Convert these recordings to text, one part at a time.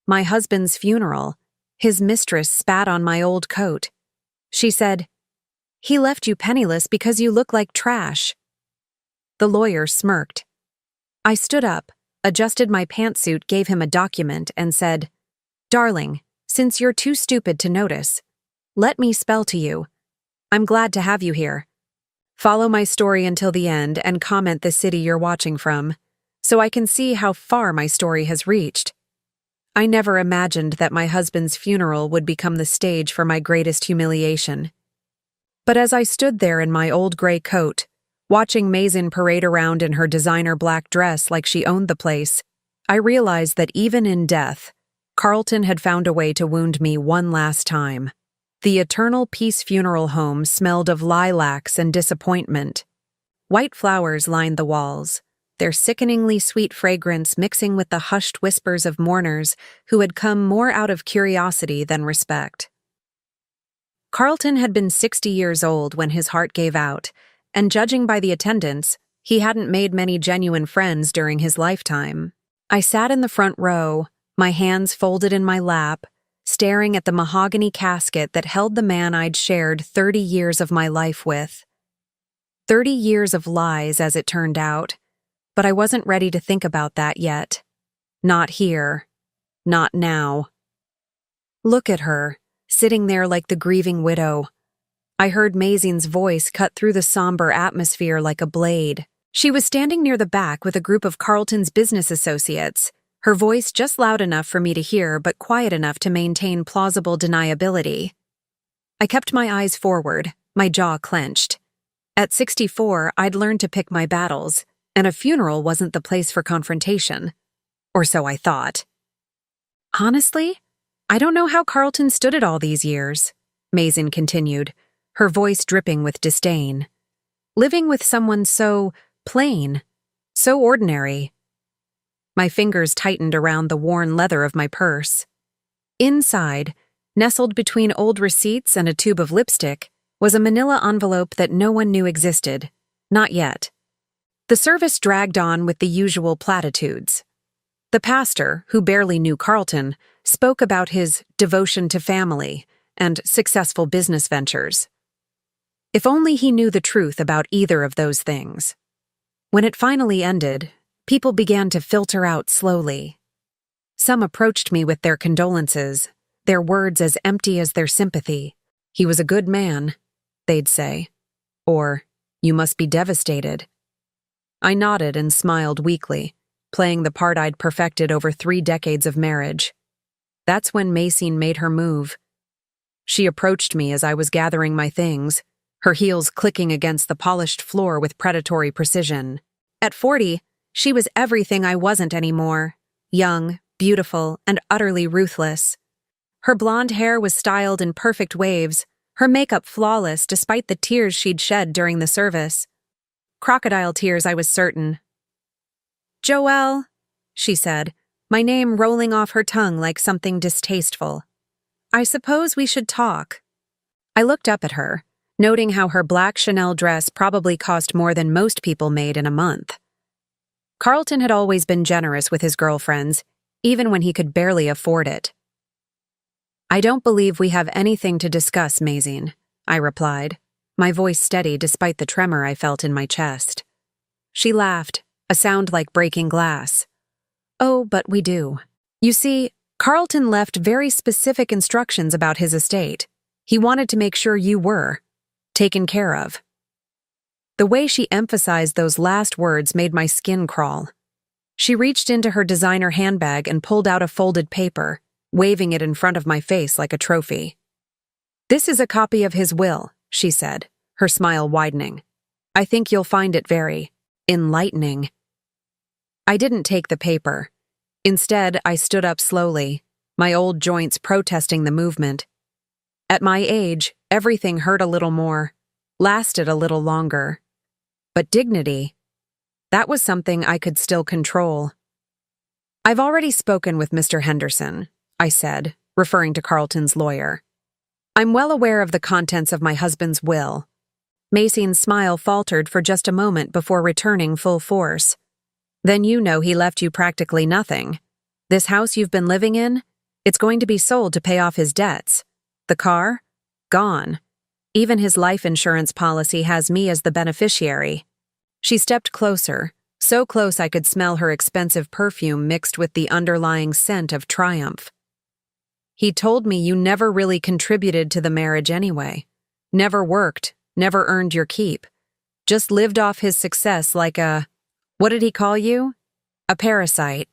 My husband's funeral. His mistress spat on my old coat. She said, "He left you penniless because you look like trash." The lawyer smirked. I stood up, adjusted my pantsuit, gave him a document, and said, "Darling, since you're too stupid to notice, let me spell to you. I'm glad to have you here. Follow my story until the end and comment the city you're watching from, so I can see how far my story has reached." I never imagined that my husband's funeral would become the stage for my greatest humiliation. But as I stood there in my old gray coat, watching Mazin parade around in her designer black dress like she owned the place, I realized that even in death, Carlton had found a way to wound me one last time. The Eternal Peace Funeral Home smelled of lilacs and disappointment. White flowers lined the walls, their sickeningly sweet fragrance mixing with the hushed whispers of mourners who had come more out of curiosity than respect. Carlton had been 60 years old when his heart gave out, and judging by the attendance, he hadn't made many genuine friends during his lifetime. I sat in the front row, my hands folded in my lap, staring at the mahogany casket that held the man I'd shared 30 years of my life with. 30 years of lies, as it turned out, but I wasn't ready to think about that yet. Not here. Not now. Look at her, sitting there like the grieving widow. I heard Mazin's voice cut through the somber atmosphere like a blade. She was standing near the back with a group of Carlton's business associates, her voice just loud enough for me to hear but quiet enough to maintain plausible deniability. I kept my eyes forward, my jaw clenched. At 64, I'd learned to pick my battles, and a funeral wasn't the place for confrontation. Or so I thought. "Honestly, I don't know how Carlton stood it all these years," Mazin continued, her voice dripping with disdain. "Living with someone so plain, so ordinary." My fingers tightened around the worn leather of my purse. Inside, nestled between old receipts and a tube of lipstick, was a manila envelope that no one knew existed. Not yet. The service dragged on with the usual platitudes. The pastor, who barely knew Carlton, spoke about his devotion to family and successful business ventures. If only he knew the truth about either of those things. When it finally ended, people began to filter out slowly. Some approached me with their condolences, their words as empty as their sympathy. "He was a good man," they'd say. Or, "You must be devastated." I nodded and smiled weakly, playing the part I'd perfected over 3 decades of marriage. That's when Mazin made her move. She approached me as I was gathering my things, her heels clicking against the polished floor with predatory precision. At 40, she was everything I wasn't anymore: young, beautiful, and utterly ruthless. Her blonde hair was styled in perfect waves, her makeup flawless despite the tears she'd shed during the service. Crocodile tears, I was certain. "Joelle," she said, my name rolling off her tongue like something distasteful. "I suppose we should talk." I looked up at her, noting how her black Chanel dress probably cost more than most people made in a month. Carlton had always been generous with his girlfriends, even when he could barely afford it. "I don't believe we have anything to discuss, Mazin," I replied, my voice steady despite the tremor I felt in my chest. She laughed, a sound like breaking glass. "Oh, but we do. You see, Carlton left very specific instructions about his estate. He wanted to make sure you were taken care of." The way she emphasized those last words made my skin crawl. She reached into her designer handbag and pulled out a folded paper, waving it in front of my face like a trophy. "This is a copy of his will," she said, her smile widening. "I think you'll find it very enlightening." I didn't take the paper. Instead, I stood up slowly, my old joints protesting the movement. At my age, everything hurt a little more, lasted a little longer. But dignity, that was something I could still control. "I've already spoken with Mr. Henderson," I said, referring to Carlton's lawyer. "I'm well aware of the contents of my husband's will." Mazin's smile faltered for just a moment before returning full force. "Then you know he left you practically nothing. This house you've been living in, It's going to be sold to pay off his debts. The car? Gone. Even his life insurance policy has me as the beneficiary. She stepped closer, so close I could smell her expensive perfume mixed with the underlying scent of triumph. He told me you never really contributed to the marriage anyway. Never worked, never earned your keep. Just lived off his success like a… what did he call you? A parasite.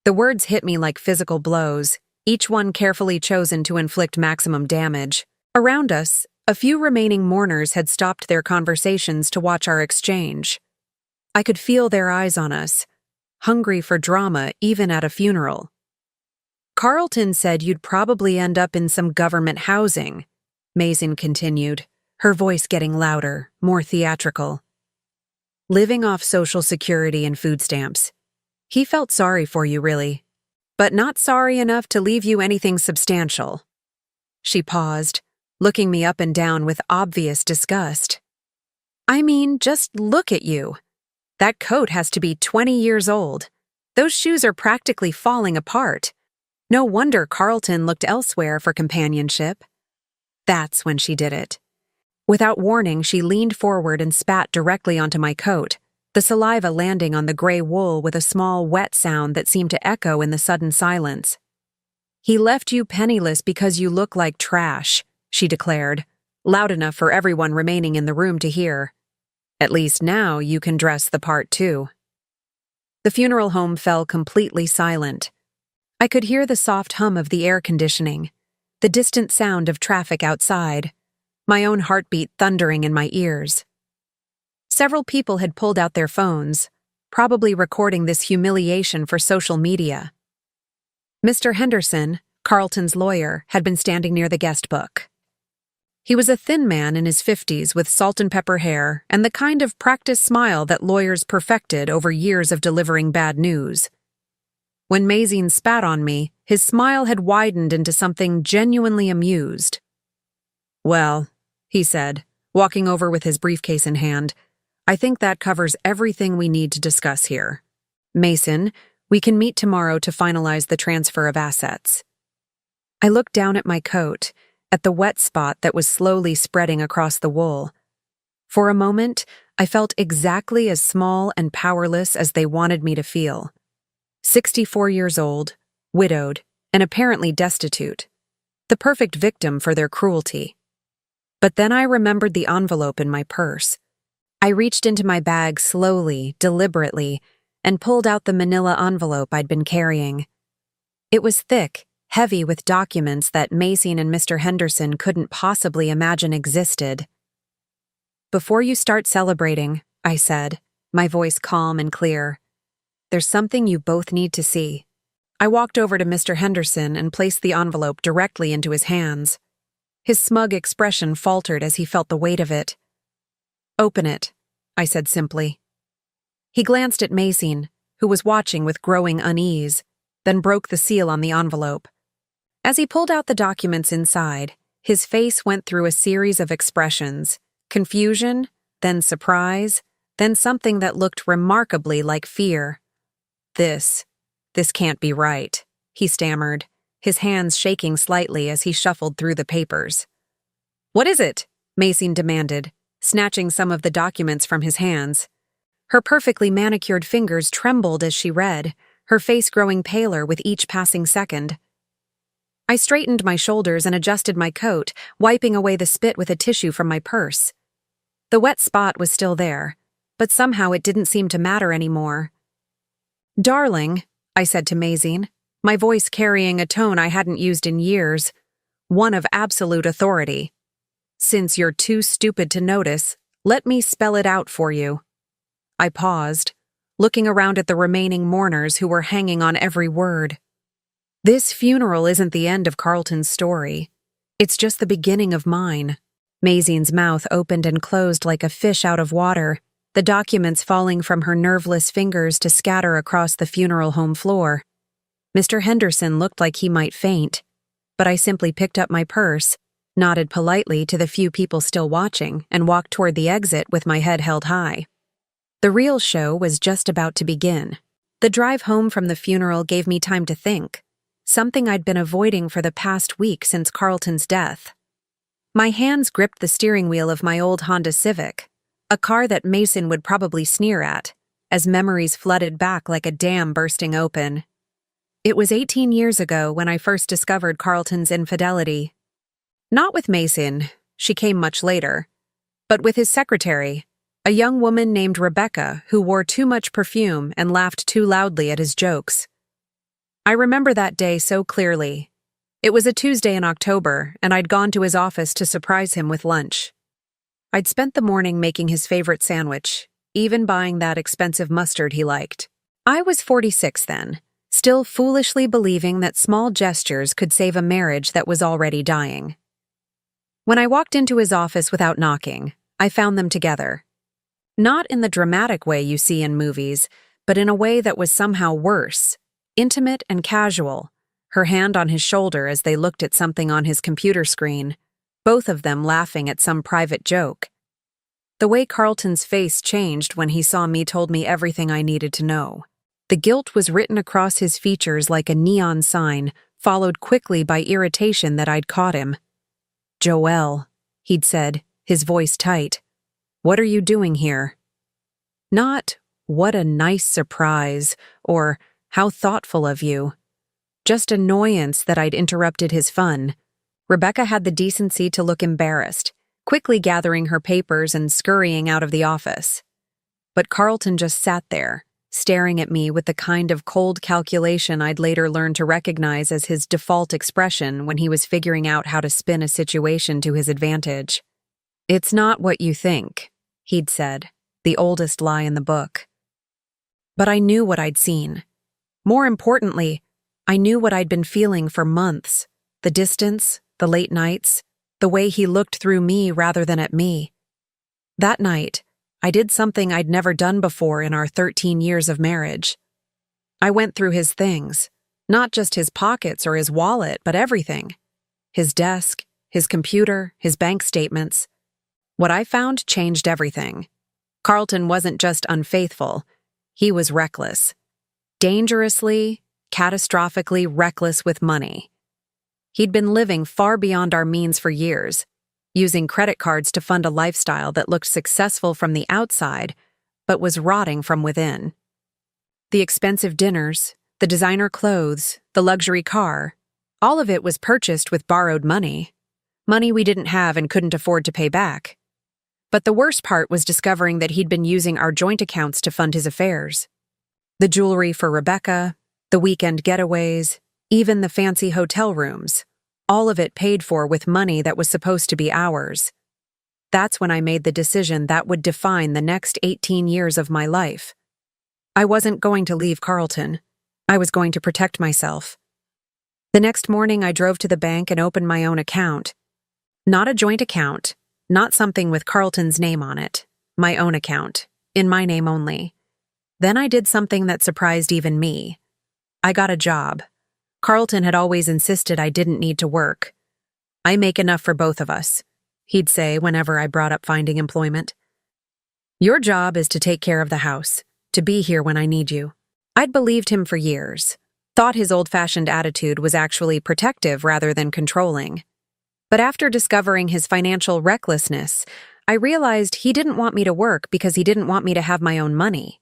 The words hit me like physical blows, each one carefully chosen to inflict maximum damage. Around us, a few remaining mourners had stopped their conversations to watch our exchange. I could feel their eyes on us, hungry for drama even at a funeral. Carlton said you'd probably end up in some government housing, Mason continued, her voice getting louder, more theatrical. Living off Social Security and food stamps. He felt sorry for you, really, but not sorry enough to leave you anything substantial. She paused, looking me up and down with obvious disgust. I mean, just look at you. That coat has to be 20 years old. Those shoes are practically falling apart. No wonder Carlton looked elsewhere for companionship. That's when she did it. Without warning, she leaned forward and spat directly onto my coat, the saliva landing on the gray wool with a small wet sound that seemed to echo in the sudden silence. He left you penniless because you look like trash, she declared, loud enough for everyone remaining in the room to hear. At least now you can dress the part too. The funeral home fell completely silent. I could hear the soft hum of the air conditioning, the distant sound of traffic outside, my own heartbeat thundering in my ears. Several people had pulled out their phones, probably recording this humiliation for social media. Mr. Henderson, Carlton's lawyer, had been standing near the guest book. He was a thin man in his 50s with salt and pepper hair and the kind of practiced smile that lawyers perfected over years of delivering bad news. When Mazine spat on me, his smile had widened into something genuinely amused. Well, he said, walking over with his briefcase in hand, I think that covers everything we need to discuss here. Mason, we can meet tomorrow to finalize the transfer of assets. I looked down at my coat, at the wet spot that was slowly spreading across the wool. For a moment, I felt exactly as small and powerless as they wanted me to feel. 64 years old, widowed, and apparently destitute. The perfect victim for their cruelty. But then I remembered the envelope in my purse. I reached into my bag slowly, deliberately, and pulled out the manila envelope I'd been carrying. It was thick, heavy with documents that Mason and Mr. Henderson couldn't possibly imagine existed. Before you start celebrating, I said, my voice calm and clear, there's something you both need to see. I walked over to Mr. Henderson and placed the envelope directly into his hands. His smug expression faltered as he felt the weight of it. Open it, I said simply. He glanced at Mason, who was watching with growing unease, then broke the seal on the envelope. As he pulled out the documents inside, his face went through a series of expressions, confusion, then surprise, then something that looked remarkably like fear. This can't be right, he stammered, his hands shaking slightly as he shuffled through the papers. What is it? Mason demanded, snatching some of the documents from his hands. Her perfectly manicured fingers trembled as she read, her face growing paler with each passing second. I straightened my shoulders and adjusted my coat, wiping away the spit with a tissue from my purse. The wet spot was still there, but somehow it didn't seem to matter anymore. Darling, I said to Mazine, my voice carrying a tone I hadn't used in years, one of absolute authority. Since you're too stupid to notice, let me spell it out for you. I paused, looking around at the remaining mourners who were hanging on every word. This funeral isn't the end of Carlton's story. It's just the beginning of mine. Mazine's mouth opened and closed like a fish out of water, the documents falling from her nerveless fingers to scatter across the funeral home floor. Mr. Henderson looked like he might faint, but I simply picked up my purse, nodded politely to the few people still watching, and walked toward the exit with my head held high. The real show was just about to begin. The drive home from the funeral gave me time to think. something I'd been avoiding for the past week since Carlton's death. My hands gripped the steering wheel of my old Honda Civic, a car that Mason would probably sneer at, as memories flooded back like a dam bursting open. It was 18 years ago when I first discovered Carlton's infidelity. Not with Mason, she came much later, but with his secretary, a young woman named Rebecca who wore too much perfume and laughed too loudly at his jokes. I remember that day so clearly. It was a Tuesday in October, and I'd gone to his office to surprise him with lunch. I'd spent the morning making his favorite sandwich, even buying that expensive mustard he liked. I was 46 then, still foolishly believing that small gestures could save a marriage that was already dying. When I walked into his office without knocking, I found them together. Not in the dramatic way you see in movies, but in a way that was somehow worse, intimate and casual, her hand on his shoulder as they looked at something on his computer screen, both of them laughing at some private joke. The way Carlton's face changed when he saw me told me everything I needed to know. The guilt was written across his features like a neon sign, followed quickly by irritation that I'd caught him. "Joelle," he'd said, his voice tight. "What are you doing here?" Not, "What a nice surprise," or "How thoughtful of you." Just annoyance that I'd interrupted his fun. Rebecca had the decency to look embarrassed, quickly gathering her papers and scurrying out of the office. But Carlton just sat there, staring at me with the kind of cold calculation I'd later learn to recognize as his default expression when he was figuring out how to spin a situation to his advantage. "It's not what you think," he'd said, the oldest lie in the book. But I knew what I'd seen. More importantly, I knew what I'd been feeling for months, the distance, the late nights, the way he looked through me rather than at me. That night, I did something I'd never done before in our 13 years of marriage. I went through his things, not just his pockets or his wallet, but everything. His desk, his computer, his bank statements. What I found changed everything. Carlton wasn't just unfaithful, he was reckless. Dangerously, catastrophically reckless with money. He'd been living far beyond our means for years, using credit cards to fund a lifestyle that looked successful from the outside, but was rotting from within. The expensive dinners, the designer clothes, the luxury car, all of it was purchased with borrowed money. Money we didn't have and couldn't afford to pay back. But the worst part was discovering that he'd been using our joint accounts to fund his affairs. The jewelry for Rebecca, the weekend getaways, even the fancy hotel rooms. All of it paid for with money that was supposed to be ours. That's when I made the decision that would define the next 18 years of my life. I wasn't going to leave Carlton. I was going to protect myself. The next morning I drove to the bank and opened my own account. Not a joint account, not something with Carlton's name on it. My own account, in my name only. Then I did something that surprised even me. I got a job. Carlton had always insisted I didn't need to work. "I make enough for both of us," he'd say whenever I brought up finding employment. "Your job is to take care of the house, to be here when I need you." I'd believed him for years, thought his old-fashioned attitude was actually protective rather than controlling. But after discovering his financial recklessness, I realized he didn't want me to work because he didn't want me to have my own money.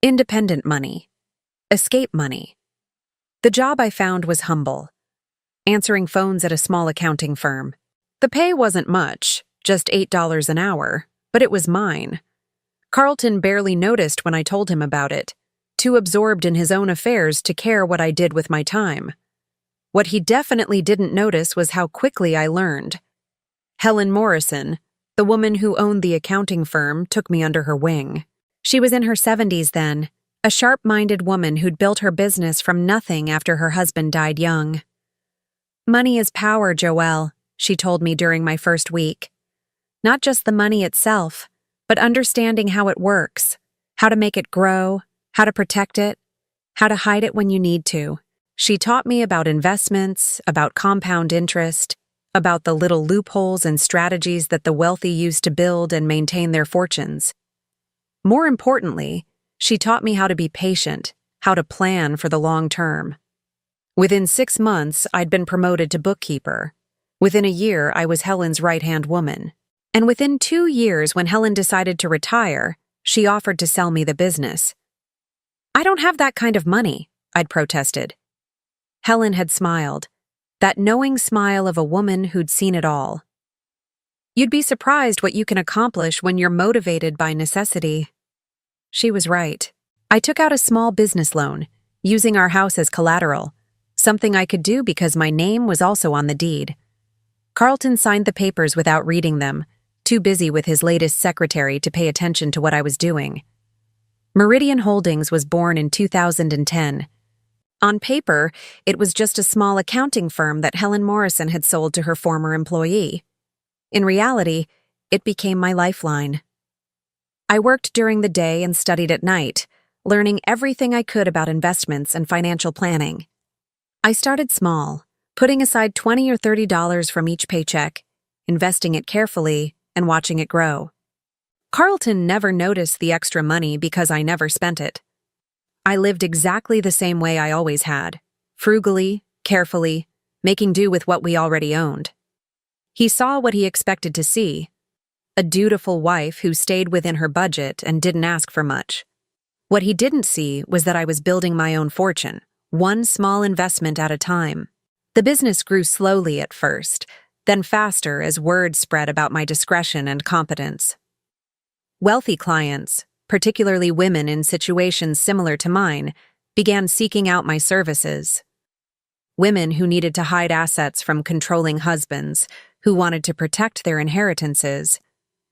Independent money. Escape money. The job I found was humble. Answering phones at a small accounting firm. The pay wasn't much, just $8 an hour, but it was mine. Carlton barely noticed when I told him about it, too absorbed in his own affairs to care what I did with my time. What he definitely didn't notice was how quickly I learned. Helen Morrison, the woman who owned the accounting firm, took me under her wing. She was in her 70s then, a sharp-minded woman who'd built her business from nothing after her husband died young. "Money is power, Joelle," she told me during my first week. "Not just the money itself, but understanding how it works, how to make it grow, how to protect it, how to hide it when you need to." She taught me about investments, about compound interest, about the little loopholes and strategies that the wealthy use to build and maintain their fortunes. More importantly, she taught me how to be patient, how to plan for the long term. Within 6 months, I'd been promoted to bookkeeper. Within a year, I was Helen's right-hand woman. And within 2 years, when Helen decided to retire, she offered to sell me the business. "I don't have that kind of money," I'd protested. Helen had smiled, that knowing smile of a woman who'd seen it all. "You'd be surprised what you can accomplish when you're motivated by necessity." She was right. I took out a small business loan, using our house as collateral, something I could do because my name was also on the deed. Carlton signed the papers without reading them, too busy with his latest secretary to pay attention to what I was doing. Meridian Holdings was born in 2010. On paper, it was just a small accounting firm that Helen Morrison had sold to her former employee. In reality, it became my lifeline. I worked during the day and studied at night, learning everything I could about investments and financial planning. I started small, putting aside $20 or $30 from each paycheck, investing it carefully, and watching it grow. Carlton never noticed the extra money because I never spent it. I lived exactly the same way I always had, frugally, carefully, making do with what we already owned. He saw what he expected to see, a dutiful wife who stayed within her budget and didn't ask for much. What he didn't see was that I was building my own fortune, one small investment at a time. The business grew slowly at first, then faster as word spread about my discretion and competence. Wealthy clients, particularly women in situations similar to mine, began seeking out my services. Women who needed to hide assets from controlling husbands, who wanted to protect their inheritances,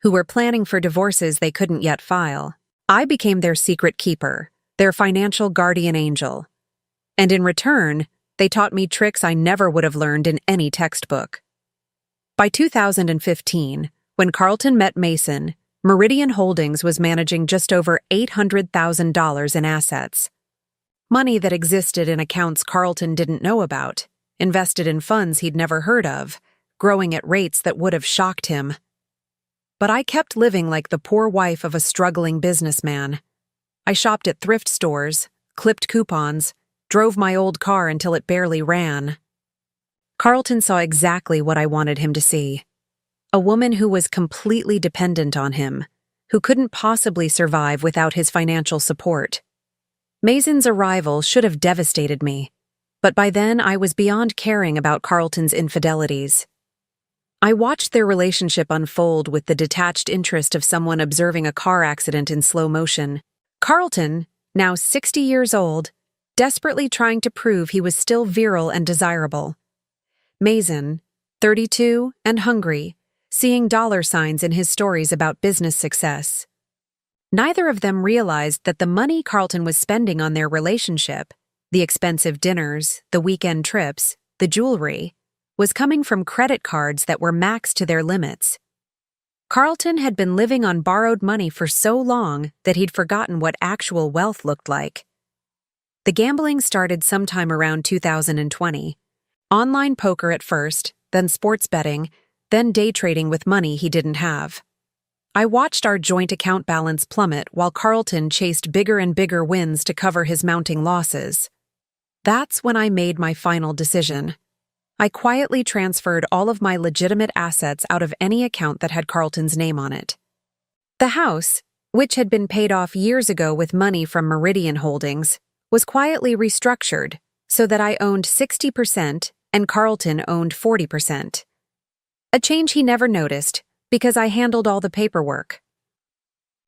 who were planning for divorces they couldn't yet file. I became their secret keeper, their financial guardian angel. And in return, they taught me tricks I never would have learned in any textbook. By 2015, when Carlton met Mason, Meridian Holdings was managing just over $800,000 in assets. Money that existed in accounts Carlton didn't know about, invested in funds he'd never heard of, growing at rates that would have shocked him. But I kept living like the poor wife of a struggling businessman. I shopped at thrift stores, clipped coupons, drove my old car until it barely ran. Carlton saw exactly what I wanted him to see. A woman who was completely dependent on him, who couldn't possibly survive without his financial support. Mason's arrival should have devastated me, but by then I was beyond caring about Carlton's infidelities. I watched their relationship unfold with the detached interest of someone observing a car accident in slow motion. Carlton, now 60 years old, desperately trying to prove he was still virile and desirable. Mason, 32 and hungry, seeing dollar signs in his stories about business success. Neither of them realized that the money Carlton was spending on their relationship, the expensive dinners, the weekend trips, the jewelry, was coming from credit cards that were maxed to their limits. Carlton had been living on borrowed money for so long that he'd forgotten what actual wealth looked like. The gambling started sometime around 2020. Online poker at first, then sports betting, then day trading with money he didn't have. I watched our joint account balance plummet while Carlton chased bigger and bigger wins to cover his mounting losses. That's when I made my final decision. I quietly transferred all of my legitimate assets out of any account that had Carlton's name on it. The house, which had been paid off years ago with money from Meridian Holdings, was quietly restructured so that I owned 60% and Carlton owned 40%. A change he never noticed because I handled all the paperwork.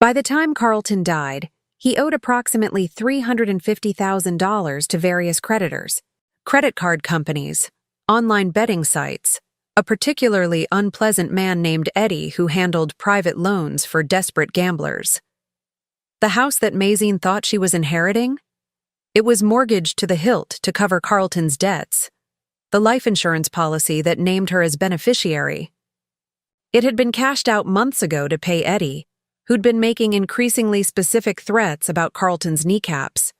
By the time Carlton died, he owed approximately $350,000 to various creditors, credit card companies, online betting sites, a particularly unpleasant man named Eddie who handled private loans for desperate gamblers. The house that Mazine thought she was inheriting? It was mortgaged to the hilt to cover Carlton's debts, the life insurance policy that named her as beneficiary. It had been cashed out months ago to pay Eddie, who'd been making increasingly specific threats about Carlton's kneecaps.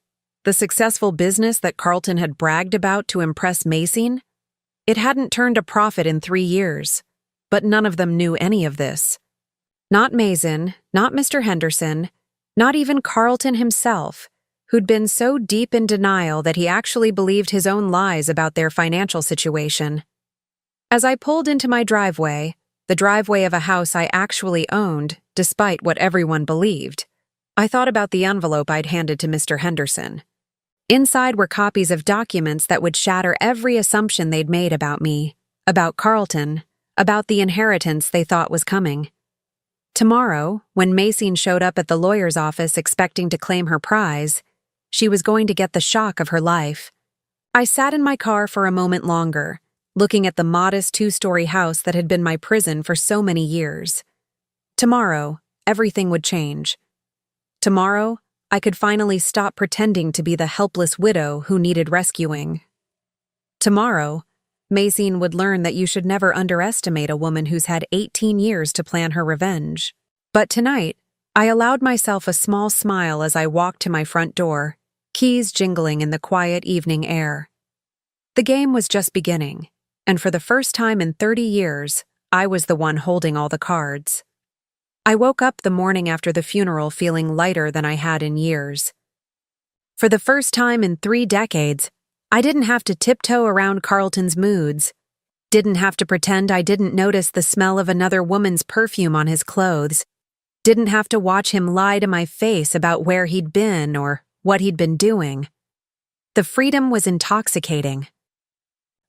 The successful business that Carlton had bragged about to impress Mazine? It hadn't turned a profit in 3 years, but none of them knew any of this. Not Mazine, not Mr. Henderson, not even Carlton himself, who'd been so deep in denial that he actually believed his own lies about their financial situation. As I pulled into my driveway, the driveway of a house I actually owned, despite what everyone believed, I thought about the envelope I'd handed to Mr. Henderson. Inside were copies of documents that would shatter every assumption they'd made about me, about Carlton, about the inheritance they thought was coming. Tomorrow, when Macy showed up at the lawyer's office expecting to claim her prize, she was going to get the shock of her life. I sat in my car for a moment longer, looking at the modest two-story house that had been my prison for so many years. Tomorrow, everything would change. Tomorrow, I could finally stop pretending to be the helpless widow who needed rescuing. Tomorrow, Macy would learn that you should never underestimate a woman who's had 18 years to plan her revenge. But tonight, I allowed myself a small smile as I walked to my front door, keys jingling in the quiet evening air. The game was just beginning, and for the first time in 30 years, I was the one holding all the cards. I woke up the morning after the funeral feeling lighter than I had in years. For the first time in 3 decades, I didn't have to tiptoe around Carlton's moods, didn't have to pretend I didn't notice the smell of another woman's perfume on his clothes, didn't have to watch him lie to my face about where he'd been or what he'd been doing. The freedom was intoxicating.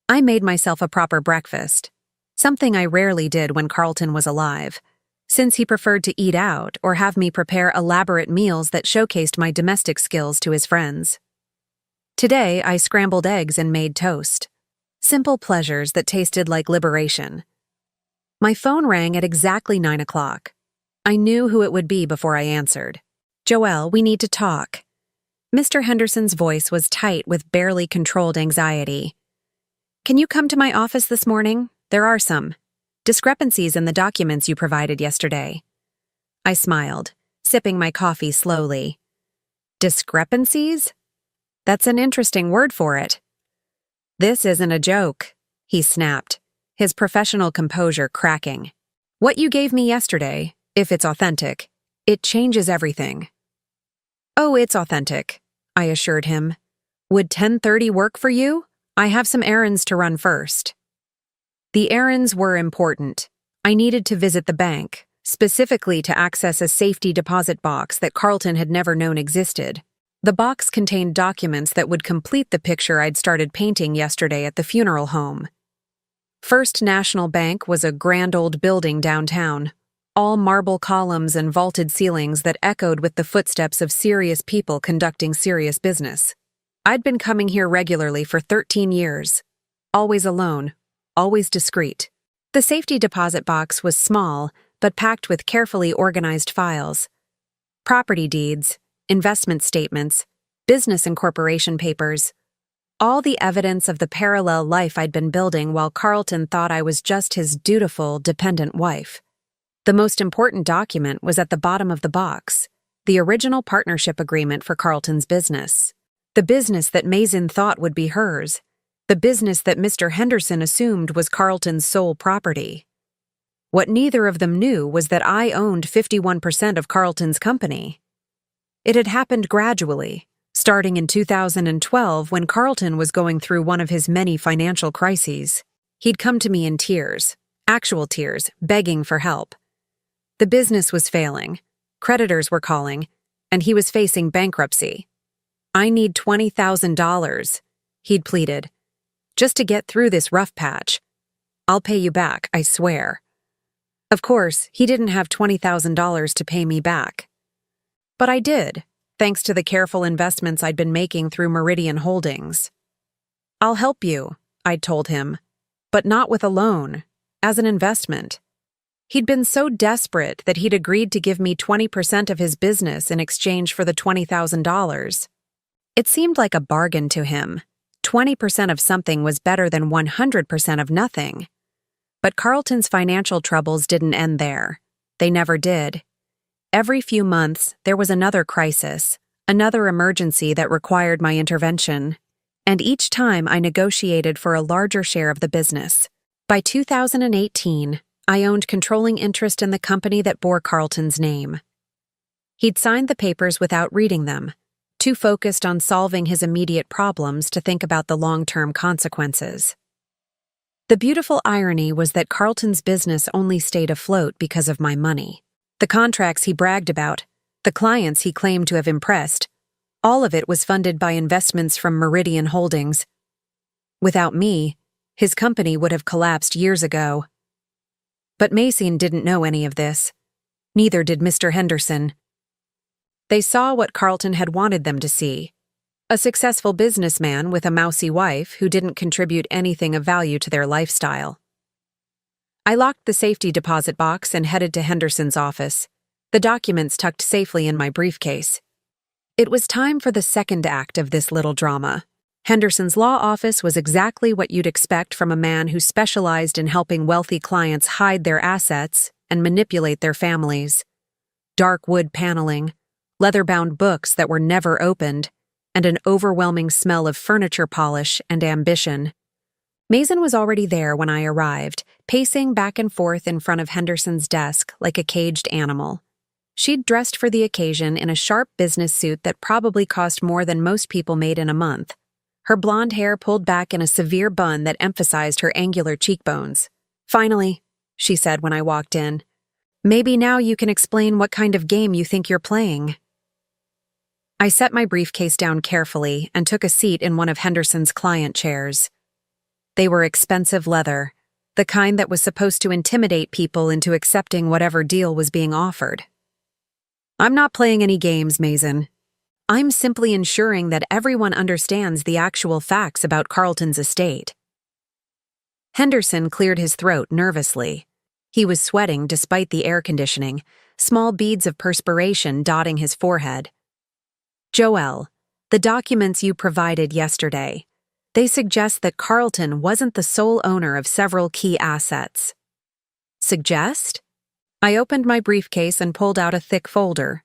I made myself a proper breakfast, something I rarely did when Carlton was alive, since he preferred to eat out or have me prepare elaborate meals that showcased my domestic skills to his friends. Today, I scrambled eggs and made toast. Simple pleasures that tasted like liberation. My phone rang at exactly 9 o'clock. I knew who it would be before I answered. "Joelle, we need to talk." Mr. Henderson's voice was tight with barely controlled anxiety. "Can you come to my office this morning? There are some discrepancies in the documents you provided yesterday." I smiled, sipping my coffee slowly. Discrepancies? That's an interesting word for it. "This isn't a joke," he snapped, his professional composure cracking. "What you gave me yesterday, if it's authentic, it changes everything." "Oh, it's authentic," I assured him. "Would 10:30 work for you? I have some errands to run first." The errands were important. I needed to visit the bank, specifically to access a safety deposit box that Carlton had never known existed. The box contained documents that would complete the picture I'd started painting yesterday at the funeral home. First National Bank was a grand old building downtown, all marble columns and vaulted ceilings that echoed with the footsteps of serious people conducting serious business. I'd been coming here regularly for 13 years, always alone, always discreet. The safety deposit box was small, but packed with carefully organized files. Property deeds, investment statements, business and corporation papers, all the evidence of the parallel life I'd been building while Carlton thought I was just his dutiful, dependent wife. The most important document was at the bottom of the box, the original partnership agreement for Carlton's business. The business that Mason thought would be hers, the business that Mr. Henderson assumed was Carlton's sole property. What neither of them knew was that I owned 51% of Carlton's company. It had happened gradually, starting in 2012 when Carlton was going through one of his many financial crises. He'd come to me in tears, actual tears, begging for help. The business was failing, creditors were calling, and he was facing bankruptcy. "I need $20,000, he'd pleaded, "just to get through this rough patch. I'll pay you back, I swear." Of course, he didn't have $20,000 to pay me back. But I did, thanks to the careful investments I'd been making through Meridian Holdings. "I'll help you," I'd told him, "but not with a loan, as an investment." He'd been so desperate that he'd agreed to give me 20% of his business in exchange for the $20,000. It seemed like a bargain to him. 20% of something was better than 100% of nothing. But Carlton's financial troubles didn't end there. They never did. Every few months, there was another crisis, another emergency that required my intervention. And each time I negotiated for a larger share of the business. By 2018, I owned controlling interest in the company that bore Carlton's name. He'd signed the papers without reading them, too focused on solving his immediate problems to think about the long-term consequences. The beautiful irony was that Carlton's business only stayed afloat because of my money. The contracts he bragged about, the clients he claimed to have impressed, all of it was funded by investments from Meridian Holdings. Without me, his company would have collapsed years ago. But Mason didn't know any of this. Neither did Mr. Henderson. They saw what Carlton had wanted them to see: a successful businessman with a mousy wife who didn't contribute anything of value to their lifestyle. I locked the safety deposit box and headed to Henderson's office, the documents tucked safely in my briefcase. It was time for the second act of this little drama. Henderson's law office was exactly what you'd expect from a man who specialized in helping wealthy clients hide their assets and manipulate their families. Dark wood paneling, leather-bound books that were never opened, and an overwhelming smell of furniture polish and ambition. Mason was already there when I arrived, pacing back and forth in front of Henderson's desk like a caged animal. She'd dressed for the occasion in a sharp business suit that probably cost more than most people made in a month. Her blonde hair pulled back in a severe bun that emphasized her angular cheekbones. "Finally," she said when I walked in. "Maybe now you can explain what kind of game you think you're playing." I set my briefcase down carefully and took a seat in one of Henderson's client chairs. They were expensive leather, the kind that was supposed to intimidate people into accepting whatever deal was being offered. "I'm not playing any games, Mason. I'm simply ensuring that everyone understands the actual facts about Carlton's estate." Henderson cleared his throat nervously. He was sweating despite the air conditioning, small beads of perspiration dotting his forehead. "Joelle, the documents you provided yesterday, they suggest that Carlton wasn't the sole owner of several key assets." "Suggest?" I opened my briefcase and pulled out a thick folder.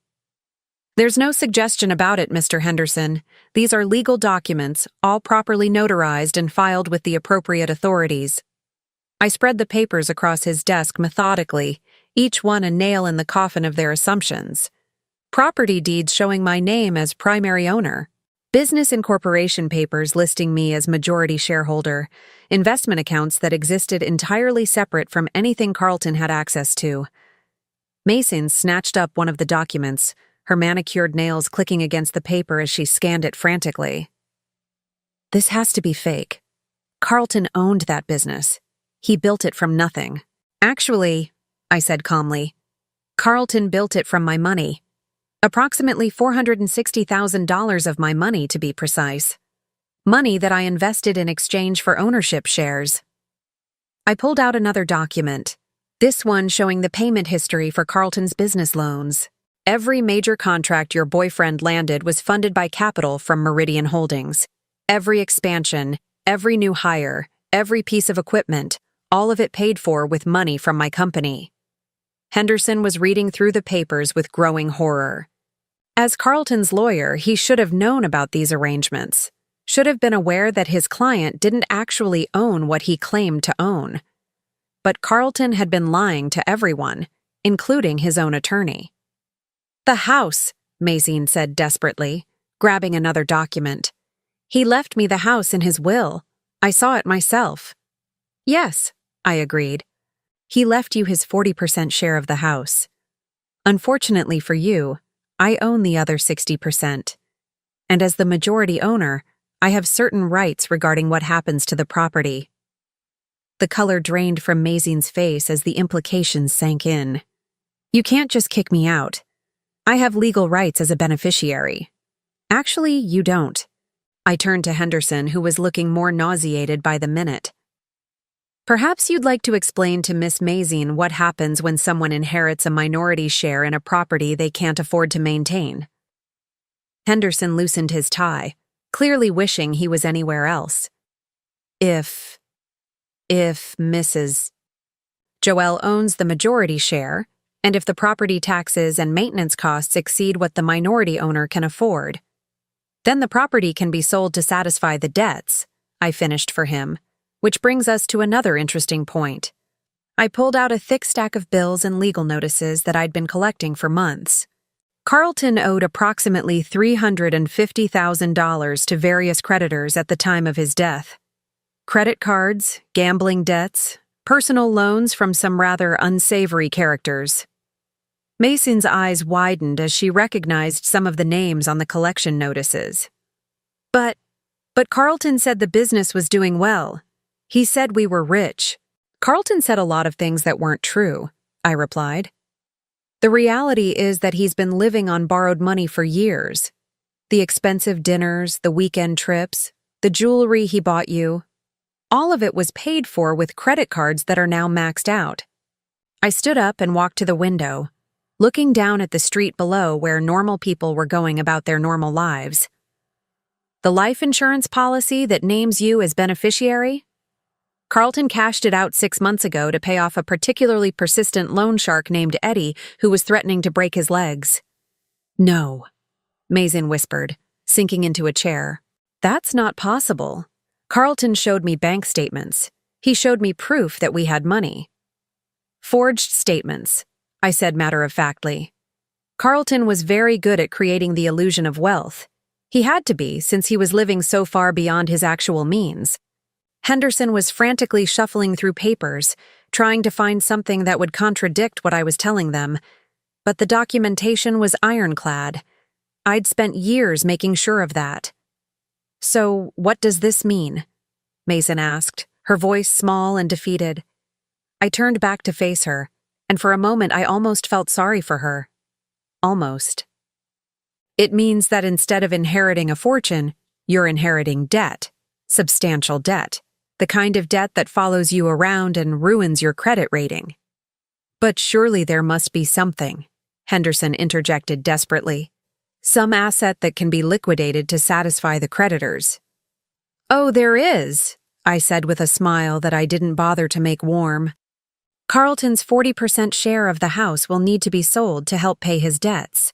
"There's no suggestion about it, Mr. Henderson. These are legal documents, all properly notarized and filed with the appropriate authorities." I spread the papers across his desk methodically, each one a nail in the coffin of their assumptions. Property deeds showing my name as primary owner. Business incorporation papers listing me as majority shareholder. Investment accounts that existed entirely separate from anything Carlton had access to. Mason snatched up one of the documents, her manicured nails clicking against the paper as she scanned it frantically. "This has to be fake. Carlton owned that business. He built it from nothing." "Actually," I said calmly, "Carlton built it from my money. Approximately $460,000 of my money, to be precise. Money that I invested in exchange for ownership shares." I pulled out another document, this one showing the payment history for Carlton's business loans. Every major contract your boyfriend landed was funded by capital from Meridian Holdings. Every expansion, every new hire, every piece of equipment, all of it paid for with money from my company. Henderson was reading through the papers with growing horror. As Carlton's lawyer, he should have known about these arrangements, should have been aware that his client didn't actually own what he claimed to own. But Carlton had been lying to everyone, including his own attorney. "The house," Mason said desperately, grabbing another document. "He left me the house in his will. I saw it myself." "Yes," I agreed. "He left you his 40% share of the house. Unfortunately for you, I own the other 60%. And as the majority owner, I have certain rights regarding what happens to the property." The color drained from Mason's face as the implications sank in. "You can't just kick me out. I have legal rights as a beneficiary." "Actually, you don't." I turned to Henderson, who was looking more nauseated by the minute. "Perhaps you'd like to explain to Miss Mason what happens when someone inherits a minority share in a property they can't afford to maintain." Henderson loosened his tie, clearly wishing he was anywhere else. If Mrs. Joelle owns the majority share, and if the property taxes and maintenance costs exceed what the minority owner can afford, then the property can be sold to satisfy the debts," I finished for him, which brings us to another interesting point. I pulled out a thick stack of bills and legal notices that I'd been collecting for months. Carlton owed approximately $350,000 to various creditors at the time of his death. Credit cards, gambling debts, personal loans from some rather unsavory characters. Mason's eyes widened as she recognized some of the names on the collection notices. But Carlton said the business was doing well. He said we were rich. Carlton said a lot of things that weren't true, I replied. The reality is that he's been living on borrowed money for years. The expensive dinners, the weekend trips, the jewelry he bought you. All of it was paid for with credit cards that are now maxed out. I stood up and walked to the window, looking down at the street below where normal people were going about their normal lives. The life insurance policy that names you as beneficiary? Carlton cashed it out 6 months ago to pay off a particularly persistent loan shark named Eddie who was threatening to break his legs. No, Mason whispered, sinking into a chair. That's not possible. Carlton showed me bank statements. He showed me proof that we had money. Forged statements, I said matter-of-factly. Carlton was very good at creating the illusion of wealth. He had to be, since he was living so far beyond his actual means. Henderson was frantically shuffling through papers, trying to find something that would contradict what I was telling them, but the documentation was ironclad. I'd spent years making sure of that. So, what does this mean? Mason asked, her voice small and defeated. I turned back to face her, and for a moment I almost felt sorry for her. Almost. It means that instead of inheriting a fortune, you're inheriting debt. Substantial debt. The kind of debt that follows you around and ruins your credit rating. But surely there must be something, Henderson interjected desperately. Some asset that can be liquidated to satisfy the creditors. Oh, there is, I said with a smile that I didn't bother to make warm. Carlton's 40% share of the house will need to be sold to help pay his debts.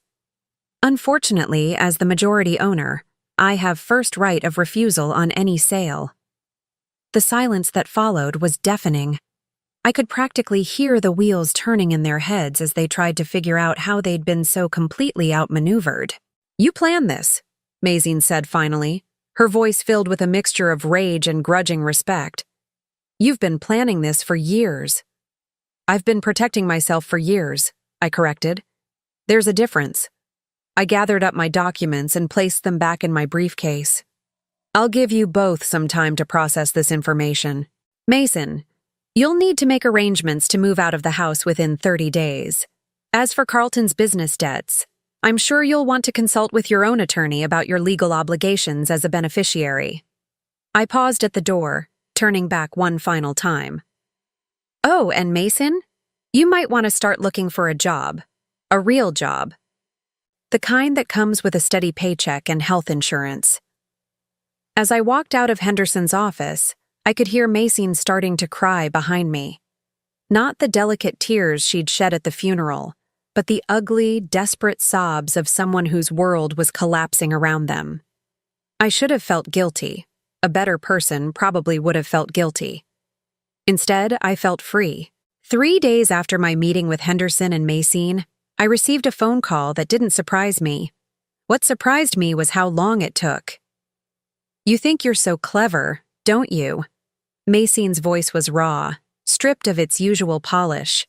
Unfortunately, as the majority owner, I have first right of refusal on any sale. The silence that followed was deafening. I could practically hear the wheels turning in their heads as they tried to figure out how they'd been so completely outmaneuvered. You planned this, Mason said finally, her voice filled with a mixture of rage and grudging respect. You've been planning this for years. I've been protecting myself for years, I corrected. There's a difference. I gathered up my documents and placed them back in my briefcase. I'll give you both some time to process this information. Mason, you'll need to make arrangements to move out of the house within 30 days. As for Carlton's business debts, I'm sure you'll want to consult with your own attorney about your legal obligations as a beneficiary. I paused at the door, turning back one final time. Oh, and Mason, you might want to start looking for a job. A real job. The kind that comes with a steady paycheck and health insurance. As I walked out of Henderson's office, I could hear Mason starting to cry behind me. Not the delicate tears she'd shed at the funeral, but the ugly, desperate sobs of someone whose world was collapsing around them. I should have felt guilty. A better person probably would have felt guilty. Instead, I felt free. 3 days after my meeting with Henderson and Mason, I received a phone call that didn't surprise me. What surprised me was how long it took. You think you're so clever, don't you? Mason's voice was raw, stripped of its usual polish.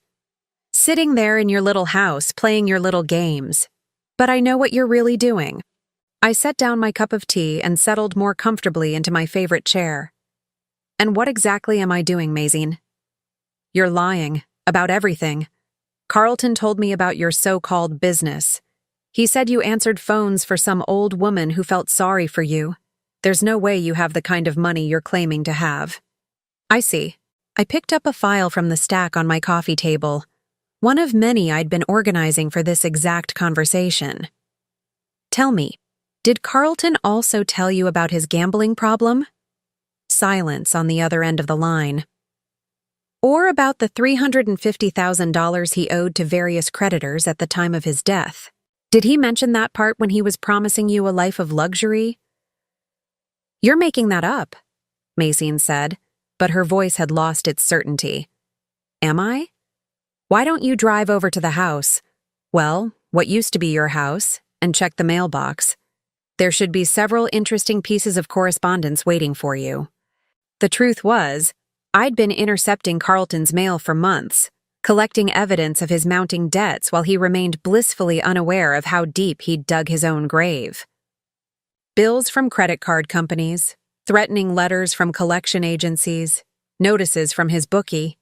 Sitting there in your little house, playing your little games. But I know what you're really doing. I set down my cup of tea and settled more comfortably into my favorite chair. And what exactly am I doing, Mason? You're lying. About everything. Carlton told me about your so-called business. He said you answered phones for some old woman who felt sorry for you. There's no way you have the kind of money you're claiming to have. I see. I picked up a file from the stack on my coffee table, one of many I'd been organizing for this exact conversation. Tell me, did Carlton also tell you about his gambling problem? Silence on the other end of the line. Or about the $350,000 he owed to various creditors at the time of his death? Did he mention that part when he was promising you a life of luxury? You're making that up, Mason said, but her voice had lost its certainty. Am I? Why don't you drive over to the house? Well, what used to be your house, and check the mailbox. There should be several interesting pieces of correspondence waiting for you. The truth was, I'd been intercepting Carlton's mail for months, collecting evidence of his mounting debts while he remained blissfully unaware of how deep he'd dug his own grave. Bills from credit card companies, threatening letters from collection agencies, notices from his bookie.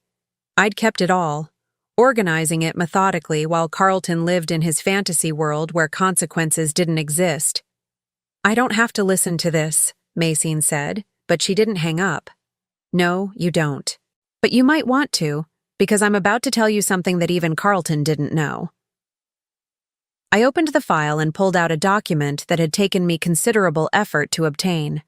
I'd kept it all, organizing it methodically while Carlton lived in his fantasy world where consequences didn't exist. "I don't have to listen to this," Maxine said, but she didn't hang up. "No, you don't. But you might want to, because I'm about to tell you something that even Carlton didn't know." I opened the file and pulled out a document that had taken me considerable effort to obtain.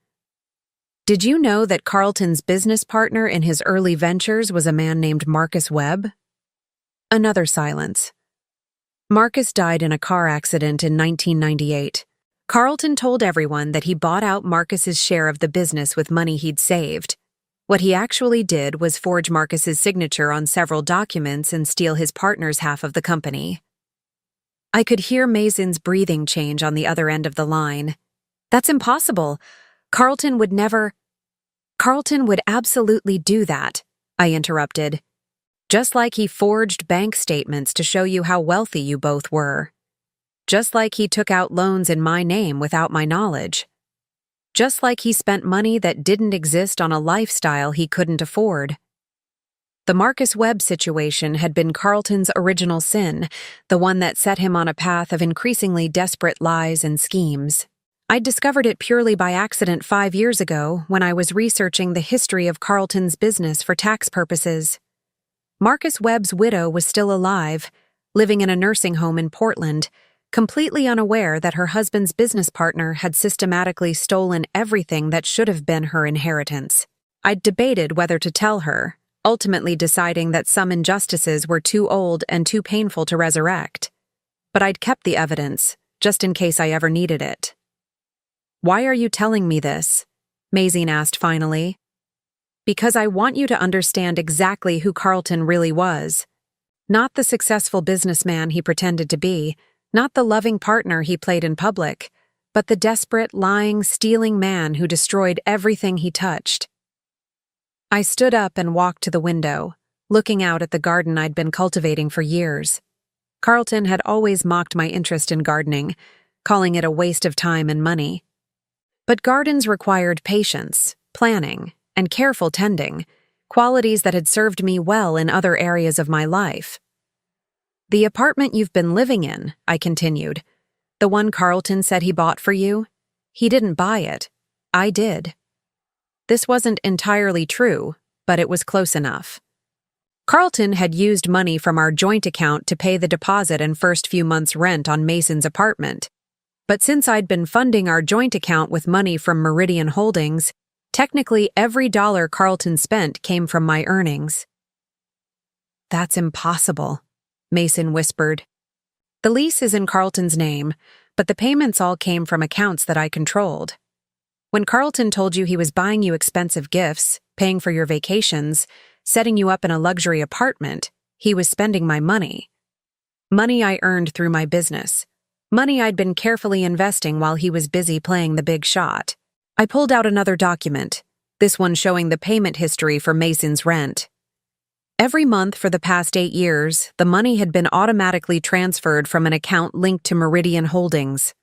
"Did you know that Carlton's business partner in his early ventures was a man named Marcus Webb?" Another silence. Marcus died in a car accident in 1998. Carlton told everyone that he bought out Marcus's share of the business with money he'd saved. What he actually did was forge Marcus's signature on several documents and steal his partner's half of the company. I could hear Mazin's breathing change on the other end of the line. "That's impossible. Carlton would absolutely do that," I interrupted. "Just like he forged bank statements to show you how wealthy you both were. Just like he took out loans in my name without my knowledge. Just like he spent money that didn't exist on a lifestyle he couldn't afford." The Marcus Webb situation had been Carlton's original sin, the one that set him on a path of increasingly desperate lies and schemes. I'd discovered it purely by accident 5 years ago when I was researching the history of Carlton's business for tax purposes. Marcus Webb's widow was still alive, living in a nursing home in Portland, completely unaware that her husband's business partner had systematically stolen everything that should have been her inheritance. I'd debated whether to tell her, ultimately deciding that some injustices were too old and too painful to resurrect. But I'd kept the evidence, just in case I ever needed it. "Why are you telling me this?" Mazine asked finally. "Because I want you to understand exactly who Carlton really was. Not the successful businessman he pretended to be, not the loving partner he played in public, but the desperate, lying, stealing man who destroyed everything he touched." I stood up and walked to the window, looking out at the garden I'd been cultivating for years. Carlton had always mocked my interest in gardening, calling it a waste of time and money. But gardens required patience, planning, and careful tending, qualities that had served me well in other areas of my life. "The apartment you've been living in," I continued, "the one Carlton said he bought for you, he didn't buy it. I did." This wasn't entirely true, but it was close enough. Carlton had used money from our joint account to pay the deposit and first few months' rent on Mason's apartment. But since I'd been funding our joint account with money from Meridian Holdings, technically every dollar Carlton spent came from my earnings. "That's impossible," Mason whispered. "The lease is in Carlton's name, but the payments all came from accounts that I controlled. When Carlton told you he was buying you expensive gifts, paying for your vacations, setting you up in a luxury apartment, he was spending my money. Money I earned through my business. Money I'd been carefully investing while he was busy playing the big shot." I pulled out another document, this one showing the payment history for Mason's rent. Every month for the past 8 years, the money had been automatically transferred from an account linked to Meridian Holdings.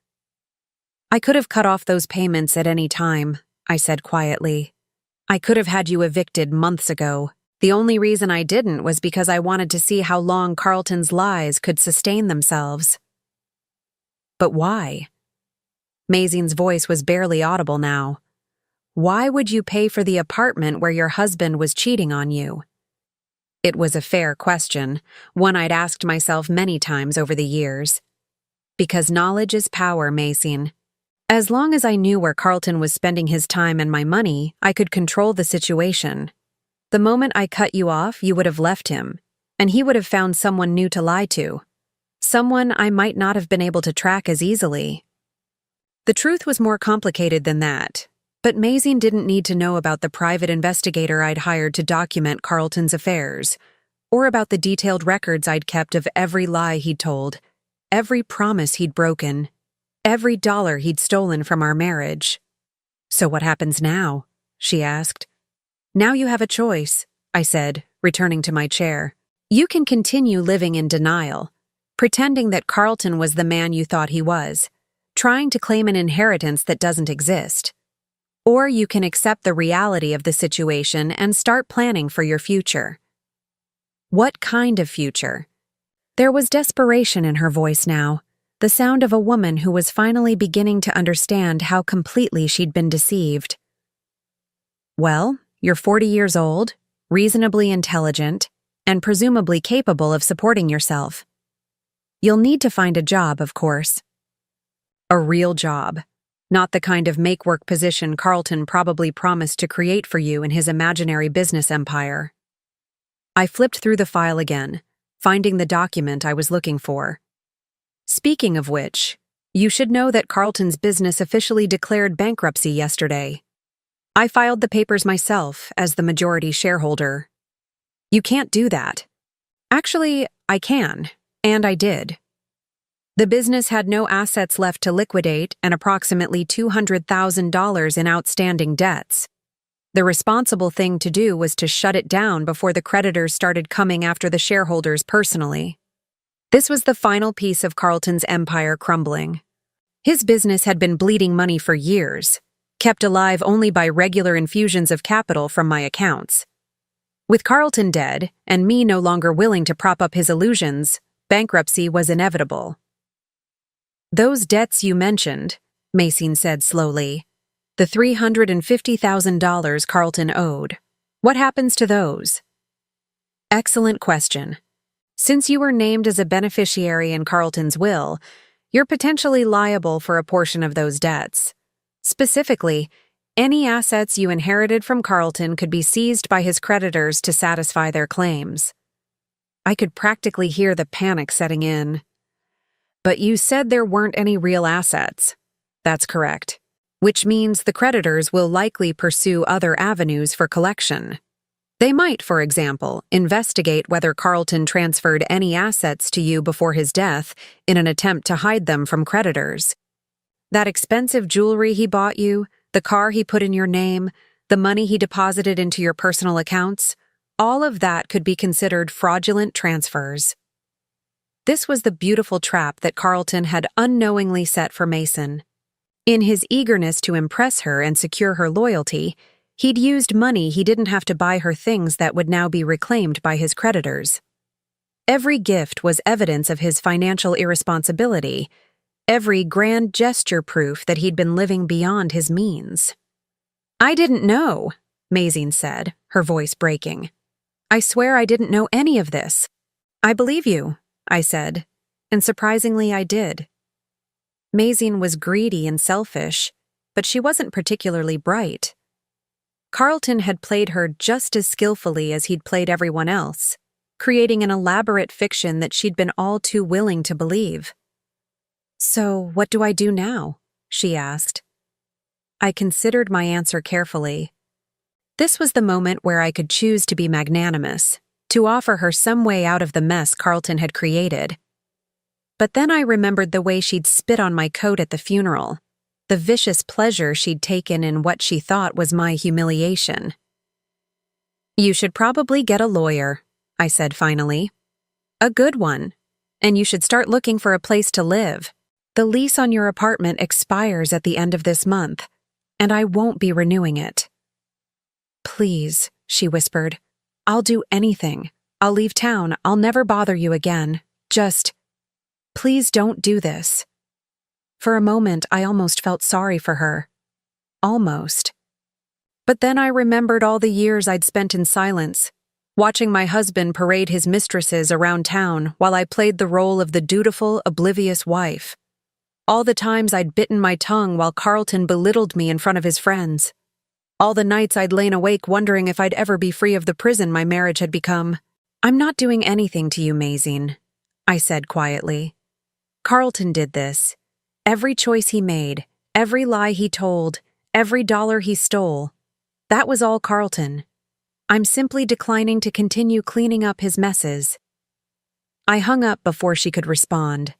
"I could have cut off those payments at any time," I said quietly. "I could have had you evicted months ago. The only reason I didn't was because I wanted to see how long Carlton's lies could sustain themselves." "But why?" Mazine's voice was barely audible now. "Why would you pay for the apartment where your husband was cheating on you?" It was a fair question, one I'd asked myself many times over the years. "Because knowledge is power, Mazine. As long as I knew where Carlton was spending his time and my money, I could control the situation. The moment I cut you off, you would have left him, and he would have found someone new to lie to. Someone I might not have been able to track as easily." The truth was more complicated than that, but Mazine didn't need to know about the private investigator I'd hired to document Carlton's affairs, or about the detailed records I'd kept of every lie he'd told. every promise he'd broken, every dollar he'd stolen from our marriage. "So what happens now?" she asked. "Now you have a choice," I said, returning to my chair. "You can continue living in denial, pretending that Carlton was the man you thought he was, trying to claim an inheritance that doesn't exist. Or you can accept the reality of the situation and start planning for your future." What kind of future? There was desperation in her voice now, the sound of a woman who was finally beginning to understand how completely she'd been deceived. "Well, you're 40 years old, reasonably intelligent, and presumably capable of supporting yourself. You'll need to find a job, of course. A real job, not the kind of make-work position Carlton probably promised to create for you in his imaginary business empire." I flipped through the file again, finding the document I was looking for. "Speaking of which, you should know that Carlton's business officially declared bankruptcy yesterday. I filed the papers myself as the majority shareholder." "You can't do that." "Actually, I can, and I did. The business had no assets left to liquidate and approximately $200,000 in outstanding debts. The responsible thing to do was to shut it down before the creditors started coming after the shareholders personally. This was the final piece of Carlton's empire crumbling. His business had been bleeding money for years, kept alive only by regular infusions of capital from my accounts. With Carlton dead, and me no longer willing to prop up his illusions, bankruptcy was inevitable." "Those debts you mentioned," Mason said slowly, "the $350,000 Carlton owed. What happens to those?" "Excellent question. Since you were named as a beneficiary in Carlton's will, you're potentially liable for a portion of those debts. Specifically, any assets you inherited from Carlton could be seized by his creditors to satisfy their claims." I could practically hear the panic setting in. "But you said there weren't any real assets." "That's correct. Which means the creditors will likely pursue other avenues for collection. They might, for example, investigate whether Carlton transferred any assets to you before his death in an attempt to hide them from creditors. That expensive jewelry he bought you, the car he put in your name, the money he deposited into your personal accounts, all of that could be considered fraudulent transfers." This was the beautiful trap that Carlton had unknowingly set for Mason. In his eagerness to impress her and secure her loyalty, he'd used money he didn't have to buy her things that would now be reclaimed by his creditors. Every gift was evidence of his financial irresponsibility, every grand gesture proof that he'd been living beyond his means. "I didn't know," Mason said, her voice breaking. "I swear I didn't know any of this." "I believe you," I said, and surprisingly I did. Mason was greedy and selfish, but she wasn't particularly bright. Carlton had played her just as skillfully as he'd played everyone else, creating an elaborate fiction that she'd been all too willing to believe. "So, what do I do now?" she asked. I considered my answer carefully. This was the moment where I could choose to be magnanimous, to offer her some way out of the mess Carlton had created. But then I remembered the way she'd spit on my coat at the funeral, the vicious pleasure she'd taken in what she thought was my humiliation. "You should probably get a lawyer," I said finally. "A good one. And you should start looking for a place to live. The lease on your apartment expires at the end of this month, and I won't be renewing it." "Please," she whispered. "I'll do anything. I'll leave town. I'll never bother you again. Just, please don't do this." For a moment, I almost felt sorry for her. Almost. But then I remembered all the years I'd spent in silence, watching my husband parade his mistresses around town while I played the role of the dutiful, oblivious wife. All the times I'd bitten my tongue while Carlton belittled me in front of his friends. All the nights I'd lain awake wondering if I'd ever be free of the prison my marriage had become. "I'm not doing anything to you, Mason," I said quietly. "Carlton did this. Every choice he made, every lie he told, every dollar he stole. That was all Carlton. I'm simply declining to continue cleaning up his messes." I hung up before she could respond.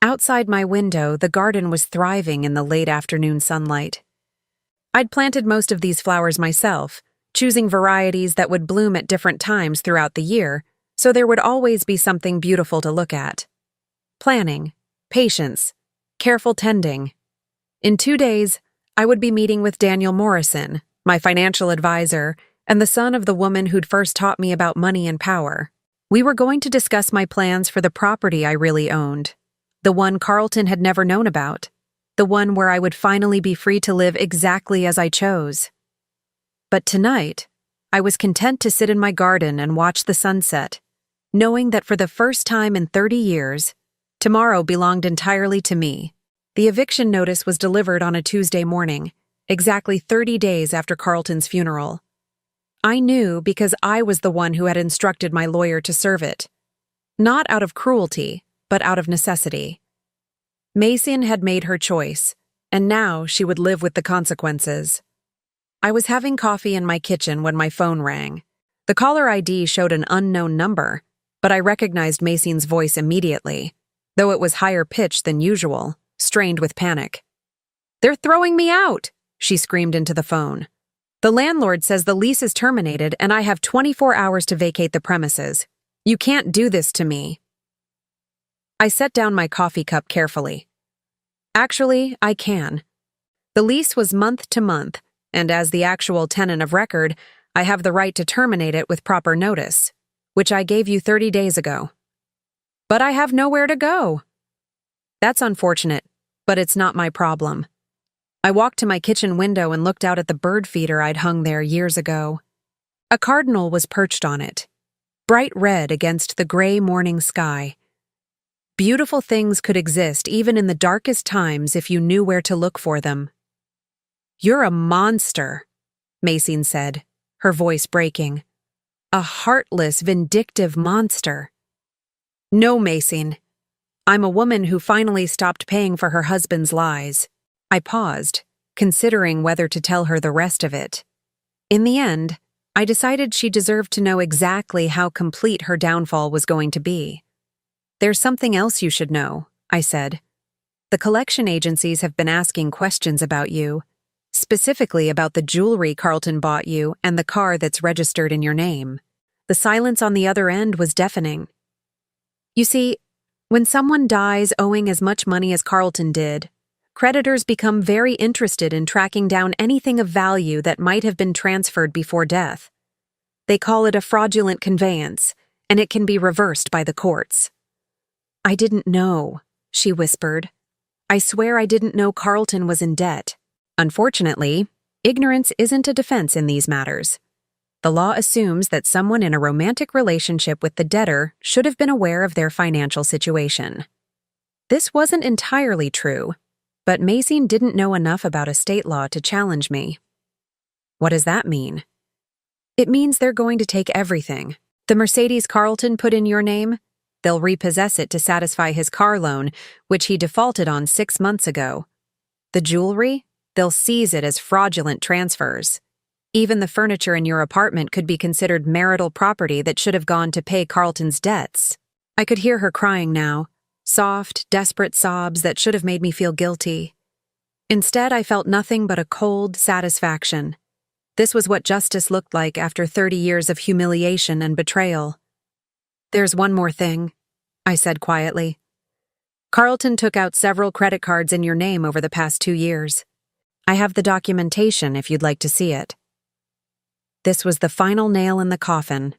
Outside my window, the garden was thriving in the late afternoon sunlight. I'd planted most of these flowers myself, choosing varieties that would bloom at different times throughout the year, so there would always be something beautiful to look at. Planning, patience, careful tending. In 2 days, I would be meeting with Daniel Morrison, my financial advisor, and the son of the woman who'd first taught me about money and power. We were going to discuss my plans for the property I really owned, the one Carlton had never known about, the one where I would finally be free to live exactly as I chose. But tonight, I was content to sit in my garden and watch the sunset, knowing that for the first time in 30 years, tomorrow belonged entirely to me. The eviction notice was delivered on a Tuesday morning, exactly 30 days after Carlton's funeral. I knew because I was the one who had instructed my lawyer to serve it. Not out of cruelty, but out of necessity. Mason had made her choice, and now she would live with the consequences. I was having coffee in my kitchen when my phone rang. The caller ID showed an unknown number, but I recognized Mason's voice immediately, though it was higher pitched than usual, strained with panic. "They're throwing me out!" she screamed into the phone. "The landlord says the lease is terminated and I have 24 hours to vacate the premises. You can't do this to me." I set down my coffee cup carefully. Actually, I can. The lease was month to month, and as the actual tenant of record, I have the right to terminate it with proper notice, which I gave you 30 days ago. But I have nowhere to go. That's unfortunate, but it's not my problem. I walked to my kitchen window and looked out at the bird feeder I'd hung there years ago. A cardinal was perched on it, bright red against the gray morning sky. Beautiful things could exist even in the darkest times if you knew where to look for them. "You're a monster," Mason said, her voice breaking. "A heartless, vindictive monster." "No, Mason. I'm a woman who finally stopped paying for her husband's lies." I paused, considering whether to tell her the rest of it. In the end, I decided she deserved to know exactly how complete her downfall was going to be. "There's something else you should know," I said. "The collection agencies have been asking questions about you, specifically about the jewelry Carlton bought you and the car that's registered in your name." The silence on the other end was deafening. You see, when someone dies owing as much money as Carlton did, creditors become very interested in tracking down anything of value that might have been transferred before death. They call it a fraudulent conveyance, and it can be reversed by the courts. "I didn't know," she whispered. "I swear I didn't know Carlton was in debt." Unfortunately, ignorance isn't a defense in these matters. The law assumes that someone in a romantic relationship with the debtor should have been aware of their financial situation. This wasn't entirely true, but Mason didn't know enough about estate law to challenge me. "What does that mean?" "It means they're going to take everything. The Mercedes Carlton put in your name, they'll repossess it to satisfy his car loan, which he defaulted on 6 months ago. The jewelry, they'll seize it as fraudulent transfers. Even the furniture in your apartment could be considered marital property that should have gone to pay Carlton's debts." I could hear her crying now, soft, desperate sobs that should have made me feel guilty. Instead, I felt nothing but a cold satisfaction. This was what justice looked like after 30 years of humiliation and betrayal. "There's one more thing," I said quietly. "Carlton took out several credit cards in your name over the past 2 years. I have the documentation if you'd like to see it." This was the final nail in the coffin,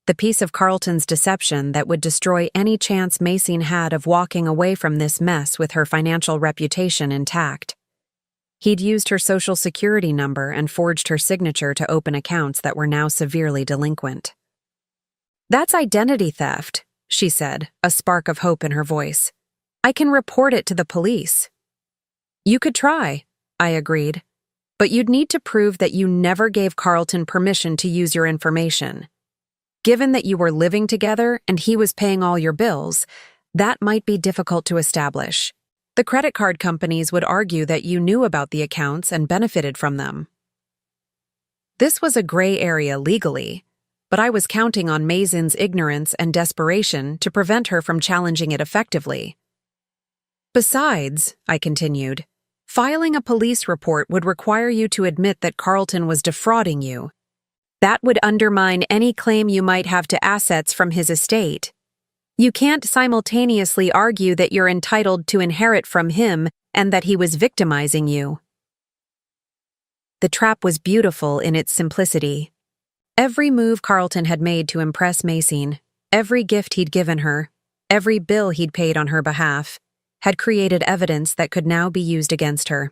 the piece of Carlton's deception that would destroy any chance Mason had of walking away from this mess with her financial reputation intact. He'd used her social security number and forged her signature to open accounts that were now severely delinquent. "That's identity theft," she said, a spark of hope in her voice. "I can report it to the police." "You could try," I agreed. "But you'd need to prove that you never gave Carlton permission to use your information. Given that you were living together and he was paying all your bills, that might be difficult to establish. The credit card companies would argue that you knew about the accounts and benefited from them." This was a gray area legally, but I was counting on Mason's ignorance and desperation to prevent her from challenging it effectively. Besides, I continued, filing a police report would require you to admit that Carlton was defrauding you. That would undermine any claim you might have to assets from his estate. You can't simultaneously argue that you're entitled to inherit from him and that he was victimizing you. The trap was beautiful in its simplicity. Every move Carlton had made to impress Maxine, every gift he'd given her, every bill he'd paid on her behalf, had created evidence that could now be used against her.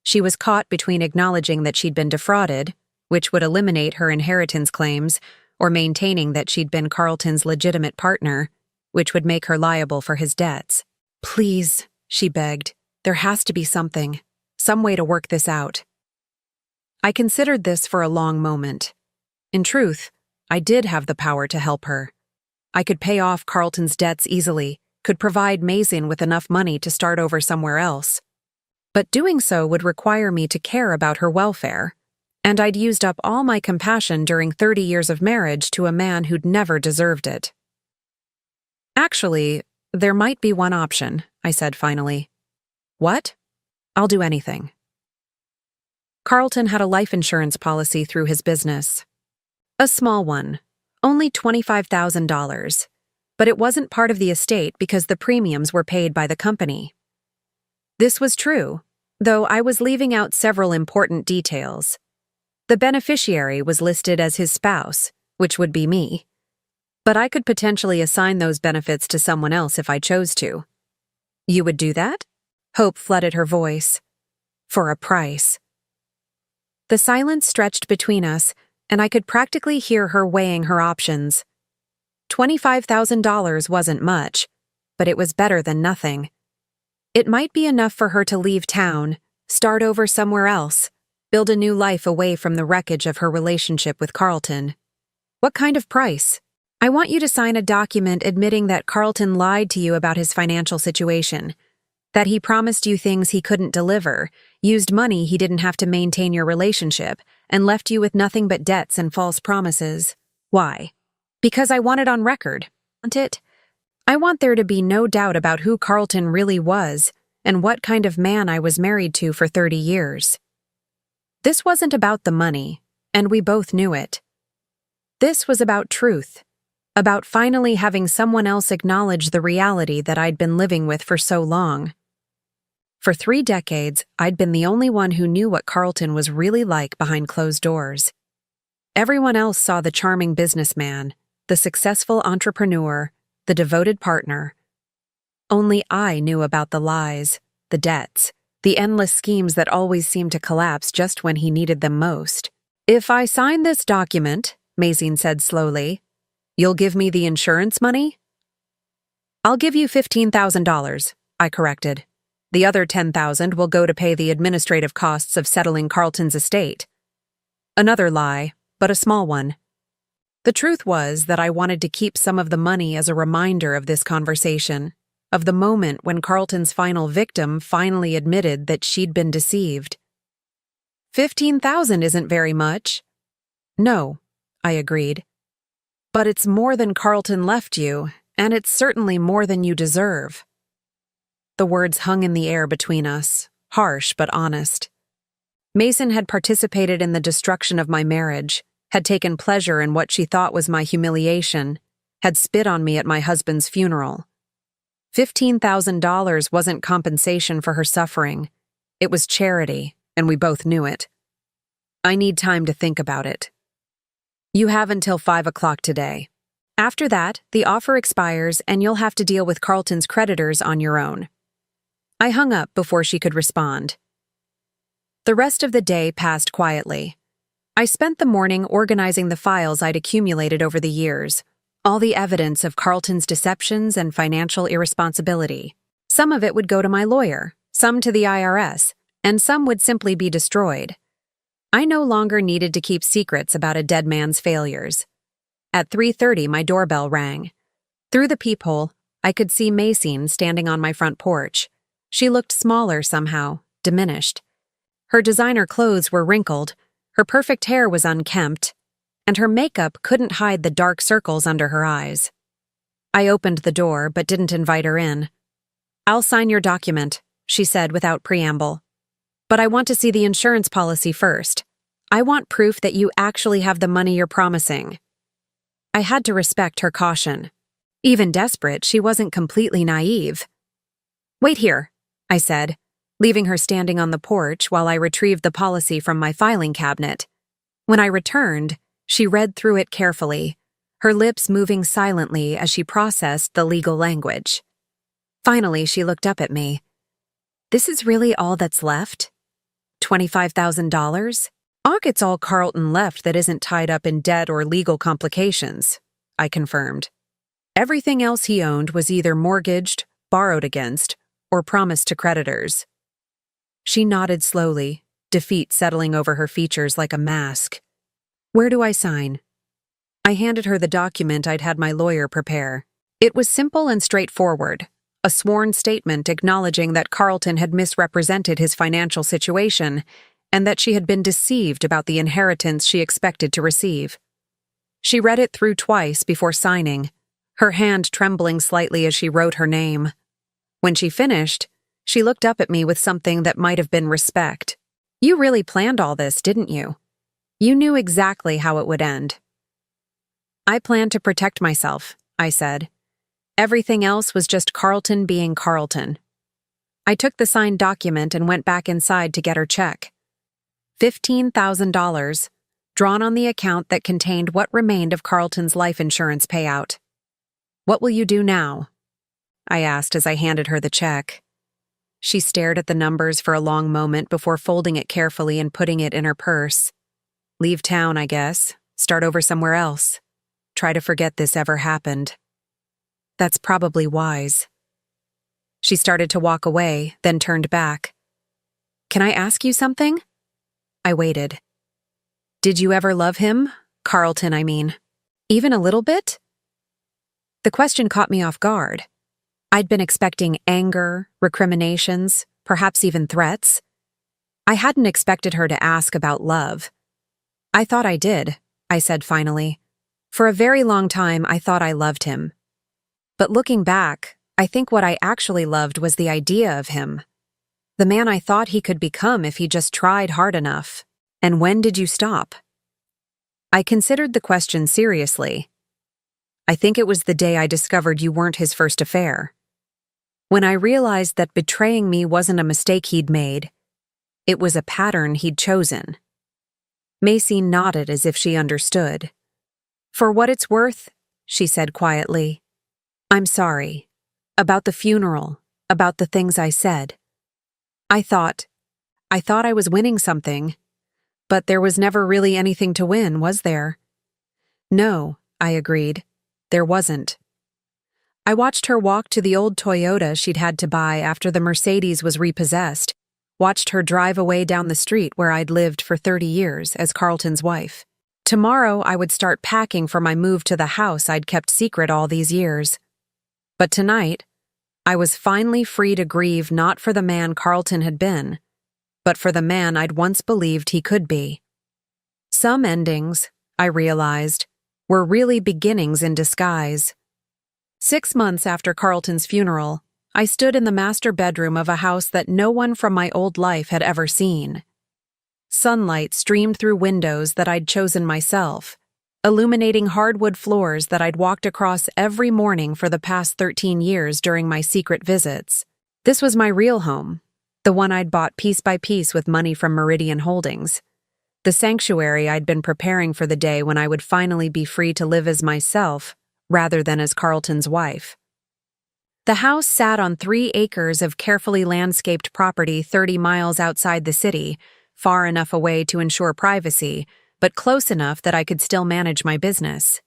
She was caught between acknowledging that she'd been defrauded, which would eliminate her inheritance claims, or maintaining that she'd been Carlton's legitimate partner, which would make her liable for his debts. Please, she begged, there has to be something, some way to work this out. I considered this for a long moment. In truth, I did have the power to help her. I could pay off Carlton's debts easily, could provide Maxine with enough money to start over somewhere else. But doing so would require me to care about her welfare, and I'd used up all my compassion during 30 years of marriage to a man who'd never deserved it. Actually, there might be one option, I said finally. What? I'll do anything. Carlton had a life insurance policy through his business. A small one, only $25,000, but it wasn't part of the estate because the premiums were paid by the company. This was true, though I was leaving out several important details. The beneficiary was listed as his spouse, which would be me, but I could potentially assign those benefits to someone else if I chose to. You would do that? Hope flooded her voice. For a price. The silence stretched between us, and I could practically hear her weighing her options. $25,000 wasn't much, but it was better than nothing. It might be enough for her to leave town, start over somewhere else, build a new life away from the wreckage of her relationship with Carlton. What kind of price? I want you to sign a document admitting that Carlton lied to you about his financial situation, that he promised you things he couldn't deliver, used money he didn't have to maintain your relationship, and left you with nothing but debts and false promises. Why? Because I want it on record. Want it? I want there to be no doubt about who Carlton really was and what kind of man I was married to for 30 years. This wasn't about the money, and we both knew it. This was about truth, about finally having someone else acknowledge the reality that I'd been living with for so long. For 3 decades, I'd been the only one who knew what Carlton was really like behind closed doors. Everyone else saw the charming businessman, the successful entrepreneur, the devoted partner. Only I knew about the lies, the debts, the endless schemes that always seemed to collapse just when he needed them most. If I sign this document, Maxine said slowly, you'll give me the insurance money? I'll give you $15,000, I corrected. The other $10,000 will go to pay the administrative costs of settling Carlton's estate. Another lie, but a small one. The truth was that I wanted to keep some of the money as a reminder of this conversation, of the moment when Carlton's final victim finally admitted that she'd been deceived. $15,000 isn't very much. No, I agreed. But it's more than Carlton left you, and it's certainly more than you deserve. The words hung in the air between us, harsh but honest. Mason had participated in the destruction of my marriage, had taken pleasure in what she thought was my humiliation, had spit on me at my husband's funeral. $15,000 wasn't compensation for her suffering. It was charity, and we both knew it. I need time to think about it. You have until 5 o'clock today. After that, the offer expires and you'll have to deal with Carlton's creditors on your own. I hung up before she could respond. The rest of the day passed quietly. I spent the morning organizing the files I'd accumulated over the years, all the evidence of Carlton's deceptions and financial irresponsibility. Some of it would go to my lawyer, some to the IRS, and some would simply be destroyed. I no longer needed to keep secrets about a dead man's failures. At 3:30, my doorbell rang. Through the peephole, I could see Maxine standing on my front porch. She looked smaller somehow, diminished. Her designer clothes were wrinkled, her perfect hair was unkempt, and her makeup couldn't hide the dark circles under her eyes. I opened the door but didn't invite her in. "I'll sign your document," she said without preamble. "But I want to see the insurance policy first. I want proof that you actually have the money you're promising." I had to respect her caution. Even desperate, she wasn't completely naive. "Wait here," I said, leaving her standing on the porch while I retrieved the policy from my filing cabinet. When I returned, she read through it carefully, her lips moving silently as she processed the legal language. Finally, she looked up at me. "This is really all that's left? $25,000? It's all Carlton left that isn't tied up in debt or legal complications," I confirmed. "Everything else he owned was either mortgaged, borrowed against, or promised to creditors." She nodded slowly, defeat settling over her features like a mask. "Where do I sign?" I handed her the document I'd had my lawyer prepare. It was simple and straightforward, a sworn statement acknowledging that Carlton had misrepresented his financial situation and that she had been deceived about the inheritance she expected to receive. She read it through twice before signing, her hand trembling slightly as she wrote her name. When she finished, she looked up at me with something that might have been respect. "You really planned all this, didn't you? You knew exactly how it would end." "I planned to protect myself," I said. "Everything else was just Carlton being Carlton." I took the signed document and went back inside to get her check. $15,000, drawn on the account that contained what remained of Carlton's life insurance payout. "What will you do now?" I asked as I handed her the check. She stared at the numbers for a long moment before folding it carefully and putting it in her purse. "Leave town, I guess. Start over somewhere else. Try to forget this ever happened." "That's probably wise." She started to walk away, then turned back. "Can I ask you something?" I waited. "Did you ever love him? Carlton, I mean. Even a little bit?" The question caught me off guard. I'd been expecting anger, recriminations, perhaps even threats. I hadn't expected her to ask about love. "I thought I did," I said finally. "For a very long time, I thought I loved him. But looking back, I think what I actually loved was the idea of him. The man I thought he could become if he just tried hard enough." "And when did you stop?" I considered the question seriously. "I think it was the day I discovered you weren't his first affair. When I realized that betraying me wasn't a mistake he'd made, it was a pattern he'd chosen." Macy nodded as if she understood. "For what it's worth," she said quietly, "I'm sorry. About the funeral, about the things I said. I thought I was winning something, but there was never really anything to win, was there?" "No," I agreed. "There wasn't." I watched her walk to the old Toyota she'd had to buy after the Mercedes was repossessed, watched her drive away down the street where I'd lived for 30 years as Carlton's wife. Tomorrow I would start packing for my move to the house I'd kept secret all these years. But tonight, I was finally free to grieve not for the man Carlton had been, but for the man I'd once believed he could be. Some endings, I realized, were really beginnings in disguise. 6 months after Carlton's funeral, I stood in the master bedroom of a house that no one from my old life had ever seen. Sunlight streamed through windows that I'd chosen myself, illuminating hardwood floors that I'd walked across every morning for the past 13 years during my secret visits. This was my real home, the one I'd bought piece by piece with money from Meridian Holdings, the sanctuary I'd been preparing for the day when I would finally be free to live as myself rather than as Carlton's wife. The house sat on 3 acres of carefully landscaped property 30 miles outside the city, far enough away to ensure privacy, but close enough that I could still manage my business.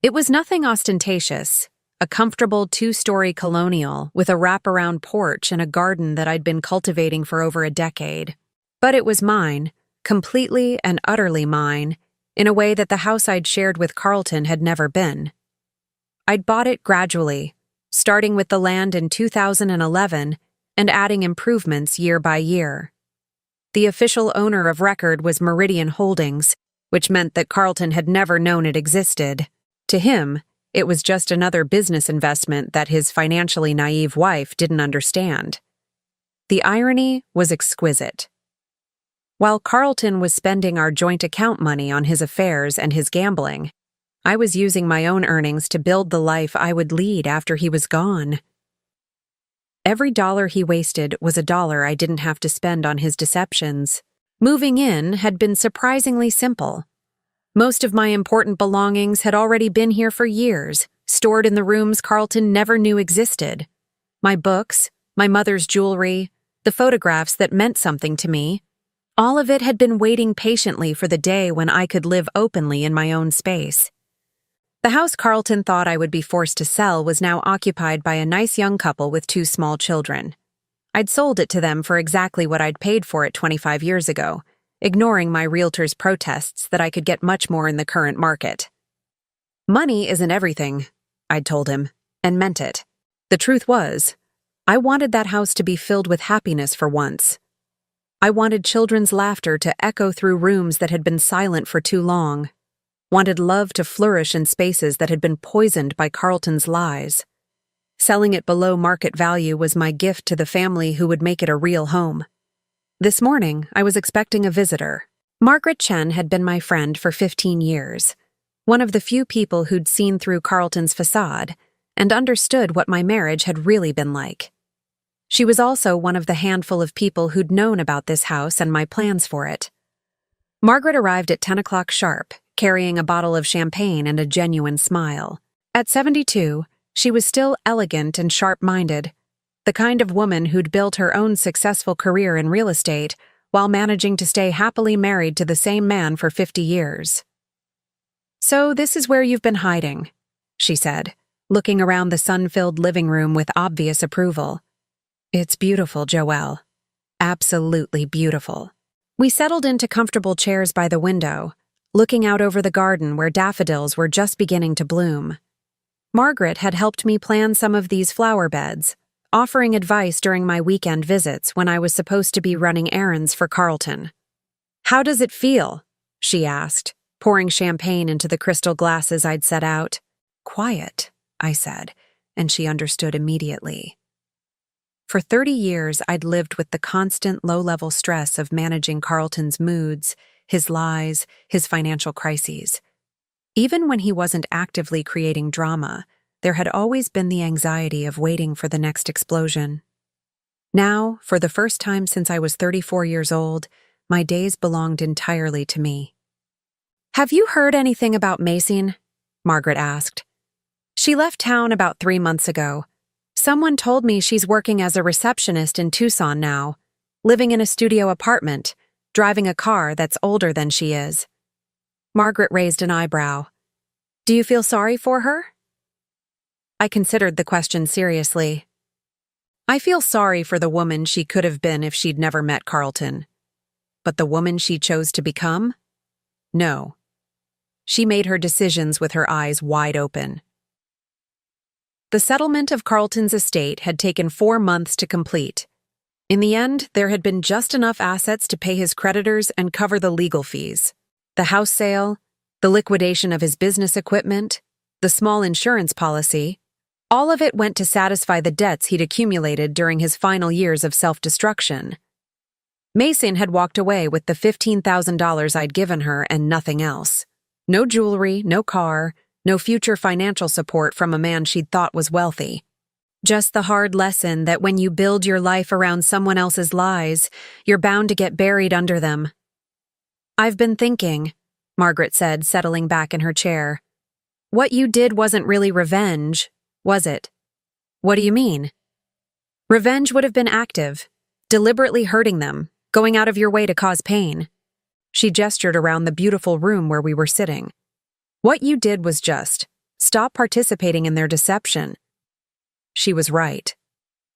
It was nothing ostentatious, a comfortable 2-story colonial with a wraparound porch and a garden that I'd been cultivating for over a decade. But it was mine, completely and utterly mine, in a way that the house I'd shared with Carlton had never been. I'd bought it gradually, starting with the land in 2011 and adding improvements year by year. The official owner of record was Meridian Holdings, which meant that Carlton had never known it existed. To him, It was just another business investment that his financially naive wife didn't understand. The irony was exquisite. While Carlton was spending our joint account money on his affairs and his gambling, I was using my own earnings to build the life I would lead after he was gone. Every dollar he wasted was a dollar I didn't have to spend on his deceptions. Moving in had been surprisingly simple. Most of my important belongings had already been here for years, stored in the rooms Carlton never knew existed. My books, my mother's jewelry, the photographs that meant something to me, all of it had been waiting patiently for the day when I could live openly in my own space. The house Carlton thought I would be forced to sell was now occupied by a nice young couple with 2 small children. I'd sold it to them for exactly what I'd paid for it 25 years ago, ignoring my realtor's protests that I could get much more in the current market. Money isn't everything, I'd told him, and meant it. The truth was, I wanted that house to be filled with happiness for once. I wanted children's laughter to echo through rooms that had been silent for too long. Wanted love to flourish in spaces that had been poisoned by Carlton's lies. Selling it below market value was my gift to the family who would make it a real home. This morning, I was expecting a visitor. Margaret Chen had been my friend for 15 years, one of the few people who'd seen through Carlton's facade and understood what my marriage had really been like. She was also one of the handful of people who'd known about this house and my plans for it. Margaret arrived at 10 o'clock sharp, carrying a bottle of champagne and a genuine smile. At 72, she was still elegant and sharp-minded, the kind of woman who'd built her own successful career in real estate while managing to stay happily married to the same man for 50 years. "So this is where you've been hiding," she said, looking around the sun-filled living room with obvious approval. "It's beautiful, Joelle. Absolutely beautiful." We settled into comfortable chairs by the window, looking out over the garden where daffodils were just beginning to bloom. Margaret had helped me plan some of these flower beds, offering advice during my weekend visits when I was supposed to be running errands for Carlton. "How does it feel?" she asked, pouring champagne into the crystal glasses I'd set out. "Quiet," I said, and she understood immediately. For 30 years, I'd lived with the constant low-level stress of managing Carlton's moods, his lies, his financial crises. Even when he wasn't actively creating drama, there had always been the anxiety of waiting for the next explosion. Now, for the first time since I was 34 years old, my days belonged entirely to me. "Have you heard anything about Mason?" Margaret asked. "She left town about 3 months ago. Someone told me she's working as a receptionist in Tucson now, living in a studio apartment, driving a car that's older than she is." Margaret raised an eyebrow. "Do you feel sorry for her?" I considered the question seriously. I feel sorry for the woman she could have been if she'd never met Carlton. But the woman she chose to become? No. She made her decisions with her eyes wide open. The settlement of Carlton's estate had taken 4 months to complete. In the end, there had been just enough assets to pay his creditors and cover the legal fees. The house sale, the liquidation of his business equipment, the small insurance policy, all of it went to satisfy the debts he'd accumulated during his final years of self-destruction. Mason had walked away with the $15,000 I'd given her and nothing else. No jewelry, no car, no future financial support from a man she'd thought was wealthy. Just the hard lesson that when you build your life around someone else's lies, you're bound to get buried under them. "I've been thinking," Margaret said, settling back in her chair. "What you did wasn't really revenge, was it?" "What do you mean?" "Revenge would have been active, deliberately hurting them, going out of your way to cause pain." She gestured around the beautiful room where we were sitting. "What you did was just stop participating in their deception." She was right.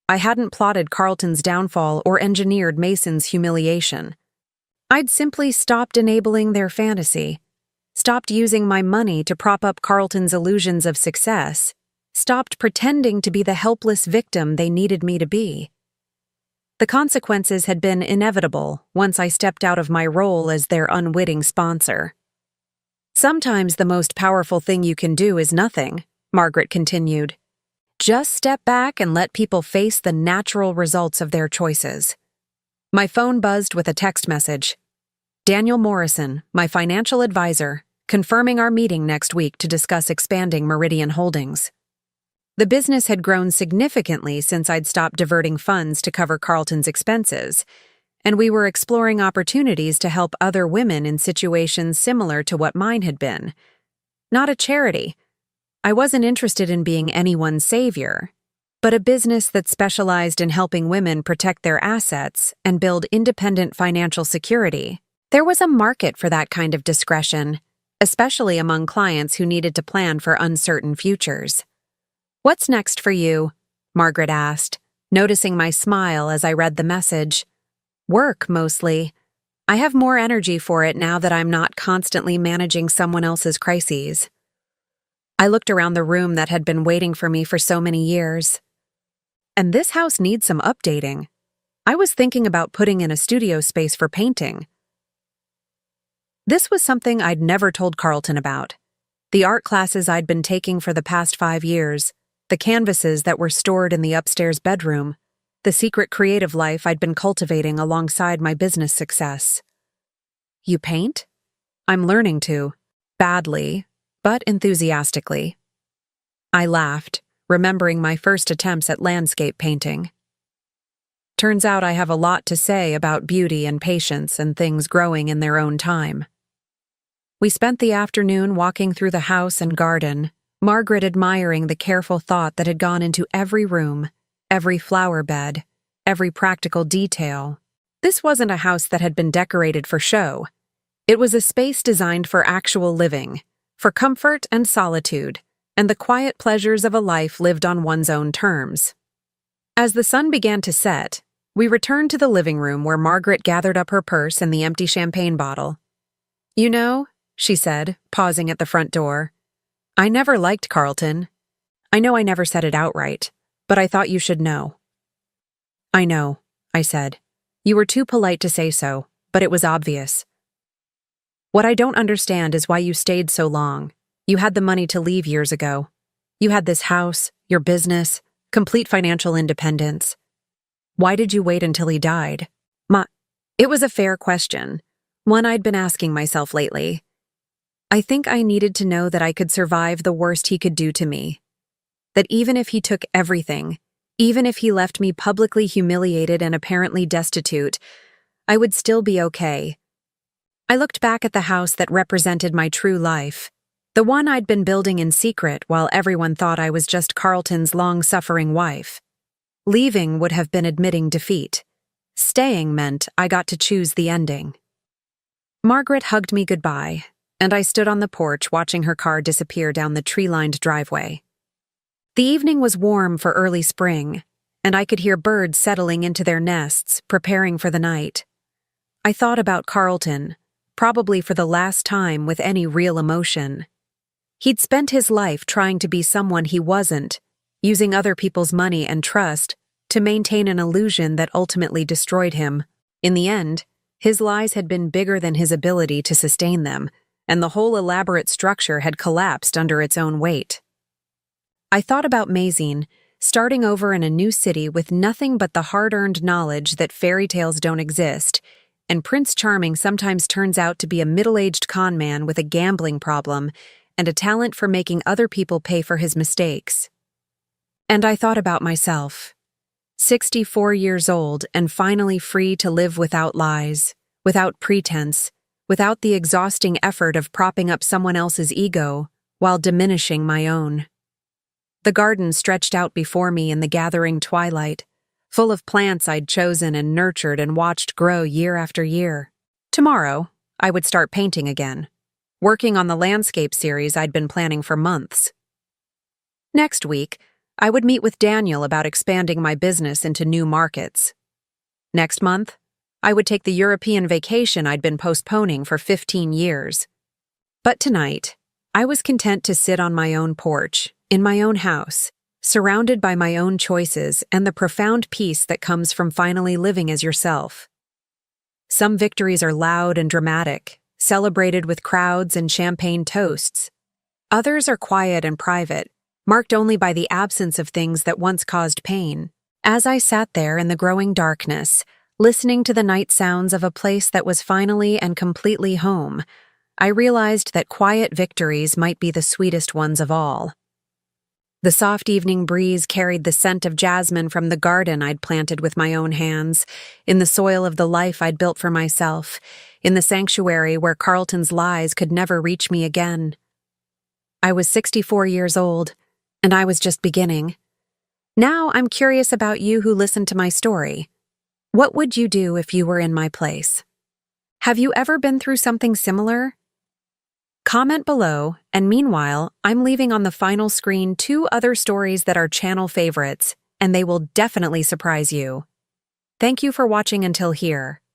I hadn't plotted Carlton's downfall or engineered Mason's humiliation. I'd simply stopped enabling their fantasy, stopped using my money to prop up Carlton's illusions of success, stopped pretending to be the helpless victim they needed me to be. The consequences had been inevitable once I stepped out of my role as their unwitting sponsor. Sometimes the most powerful thing you can do is nothing, Margaret continued. Just step back and let people face the natural results of their choices. My phone buzzed with a text message. Daniel Morrison, my financial advisor, confirming our meeting next week to discuss expanding Meridian Holdings. The business had grown significantly since I'd stopped diverting funds to cover Carlton's expenses, and we were exploring opportunities to help other women in situations similar to what mine had been. Not a charity. I wasn't interested in being anyone's savior, but a business that specialized in helping women protect their assets and build independent financial security. There was a market for that kind of discretion, especially among clients who needed to plan for uncertain futures. What's next for you? Margaret asked, noticing my smile as I read the message. Work, mostly. I have more energy for it now that I'm not constantly managing someone else's crises. I looked around the room that had been waiting for me for so many years. And this house needs some updating. I was thinking about putting in a studio space for painting. This was something I'd never told Carlton about. The art classes I'd been taking for the past 5 years, the canvases that were stored in the upstairs bedroom, the secret creative life I'd been cultivating alongside my business success. You paint? I'm learning to. Badly, but enthusiastically. I laughed, remembering my first attempts at landscape painting. Turns out I have a lot to say about beauty and patience and things growing in their own time. We spent the afternoon walking through the house and garden, Margaret admiring the careful thought that had gone into every room, every flower bed, every practical detail. This wasn't a house that had been decorated for show. It was a space designed for actual living, for comfort and solitude, and the quiet pleasures of a life lived on one's own terms. As the sun began to set, we returned to the living room where Margaret gathered up her purse and the empty champagne bottle. You know, she said, pausing at the front door, I never liked Carlton. I know I never said it outright, but I thought you should know. I know, I said. You were too polite to say so, but it was obvious. What I don't understand is why you stayed so long. You had the money to leave years ago. You had this house, your business, complete financial independence. Why did you wait until he died? It was a fair question, one I'd been asking myself lately. I think I needed to know that I could survive the worst he could do to me. That even if he took everything, even if he left me publicly humiliated and apparently destitute, I would still be okay. I looked back at the house that represented my true life, the one I'd been building in secret while everyone thought I was just Carlton's long-suffering wife. Leaving would have been admitting defeat. Staying meant I got to choose the ending. Margaret hugged me goodbye, and I stood on the porch watching her car disappear down the tree-lined driveway. The evening was warm for early spring, and I could hear birds settling into their nests, preparing for the night. I thought about Carlton, probably for the last time with any real emotion. He'd spent his life trying to be someone he wasn't, using other people's money and trust to maintain an illusion that ultimately destroyed him. In the end, his lies had been bigger than his ability to sustain them, and the whole elaborate structure had collapsed under its own weight. I thought about Mazine, starting over in a new city with nothing but the hard-earned knowledge that fairy tales don't exist, and Prince Charming sometimes turns out to be a middle-aged con man with a gambling problem and a talent for making other people pay for his mistakes. And I thought about myself, 64 years old and finally free to live without lies, without pretense, without the exhausting effort of propping up someone else's ego while diminishing my own. The garden stretched out before me in the gathering twilight, full of plants I'd chosen and nurtured and watched grow year after year. Tomorrow, I would start painting again, working on the landscape series I'd been planning for months. Next week, I would meet with Daniel about expanding my business into new markets. Next month, I would take the European vacation I'd been postponing for 15 years. But tonight, I was content to sit on my own porch, in my own house, surrounded by my own choices and the profound peace that comes from finally living as yourself. Some victories are loud and dramatic, celebrated with crowds and champagne toasts. Others are quiet and private, marked only by the absence of things that once caused pain. As I sat there in the growing darkness, listening to the night sounds of a place that was finally and completely home, I realized that quiet victories might be the sweetest ones of all. The soft evening breeze carried the scent of jasmine from the garden I'd planted with my own hands, in the soil of the life I'd built for myself, in the sanctuary where Carlton's lies could never reach me again. I was 64 years old, and I was just beginning. Now I'm curious about you who listened to my story. What would you do if you were in my place? Have you ever been through something similar? Comment below, and meanwhile, I'm leaving on the final screen 2 other stories that are channel favorites, and they will definitely surprise you. Thank you for watching until here.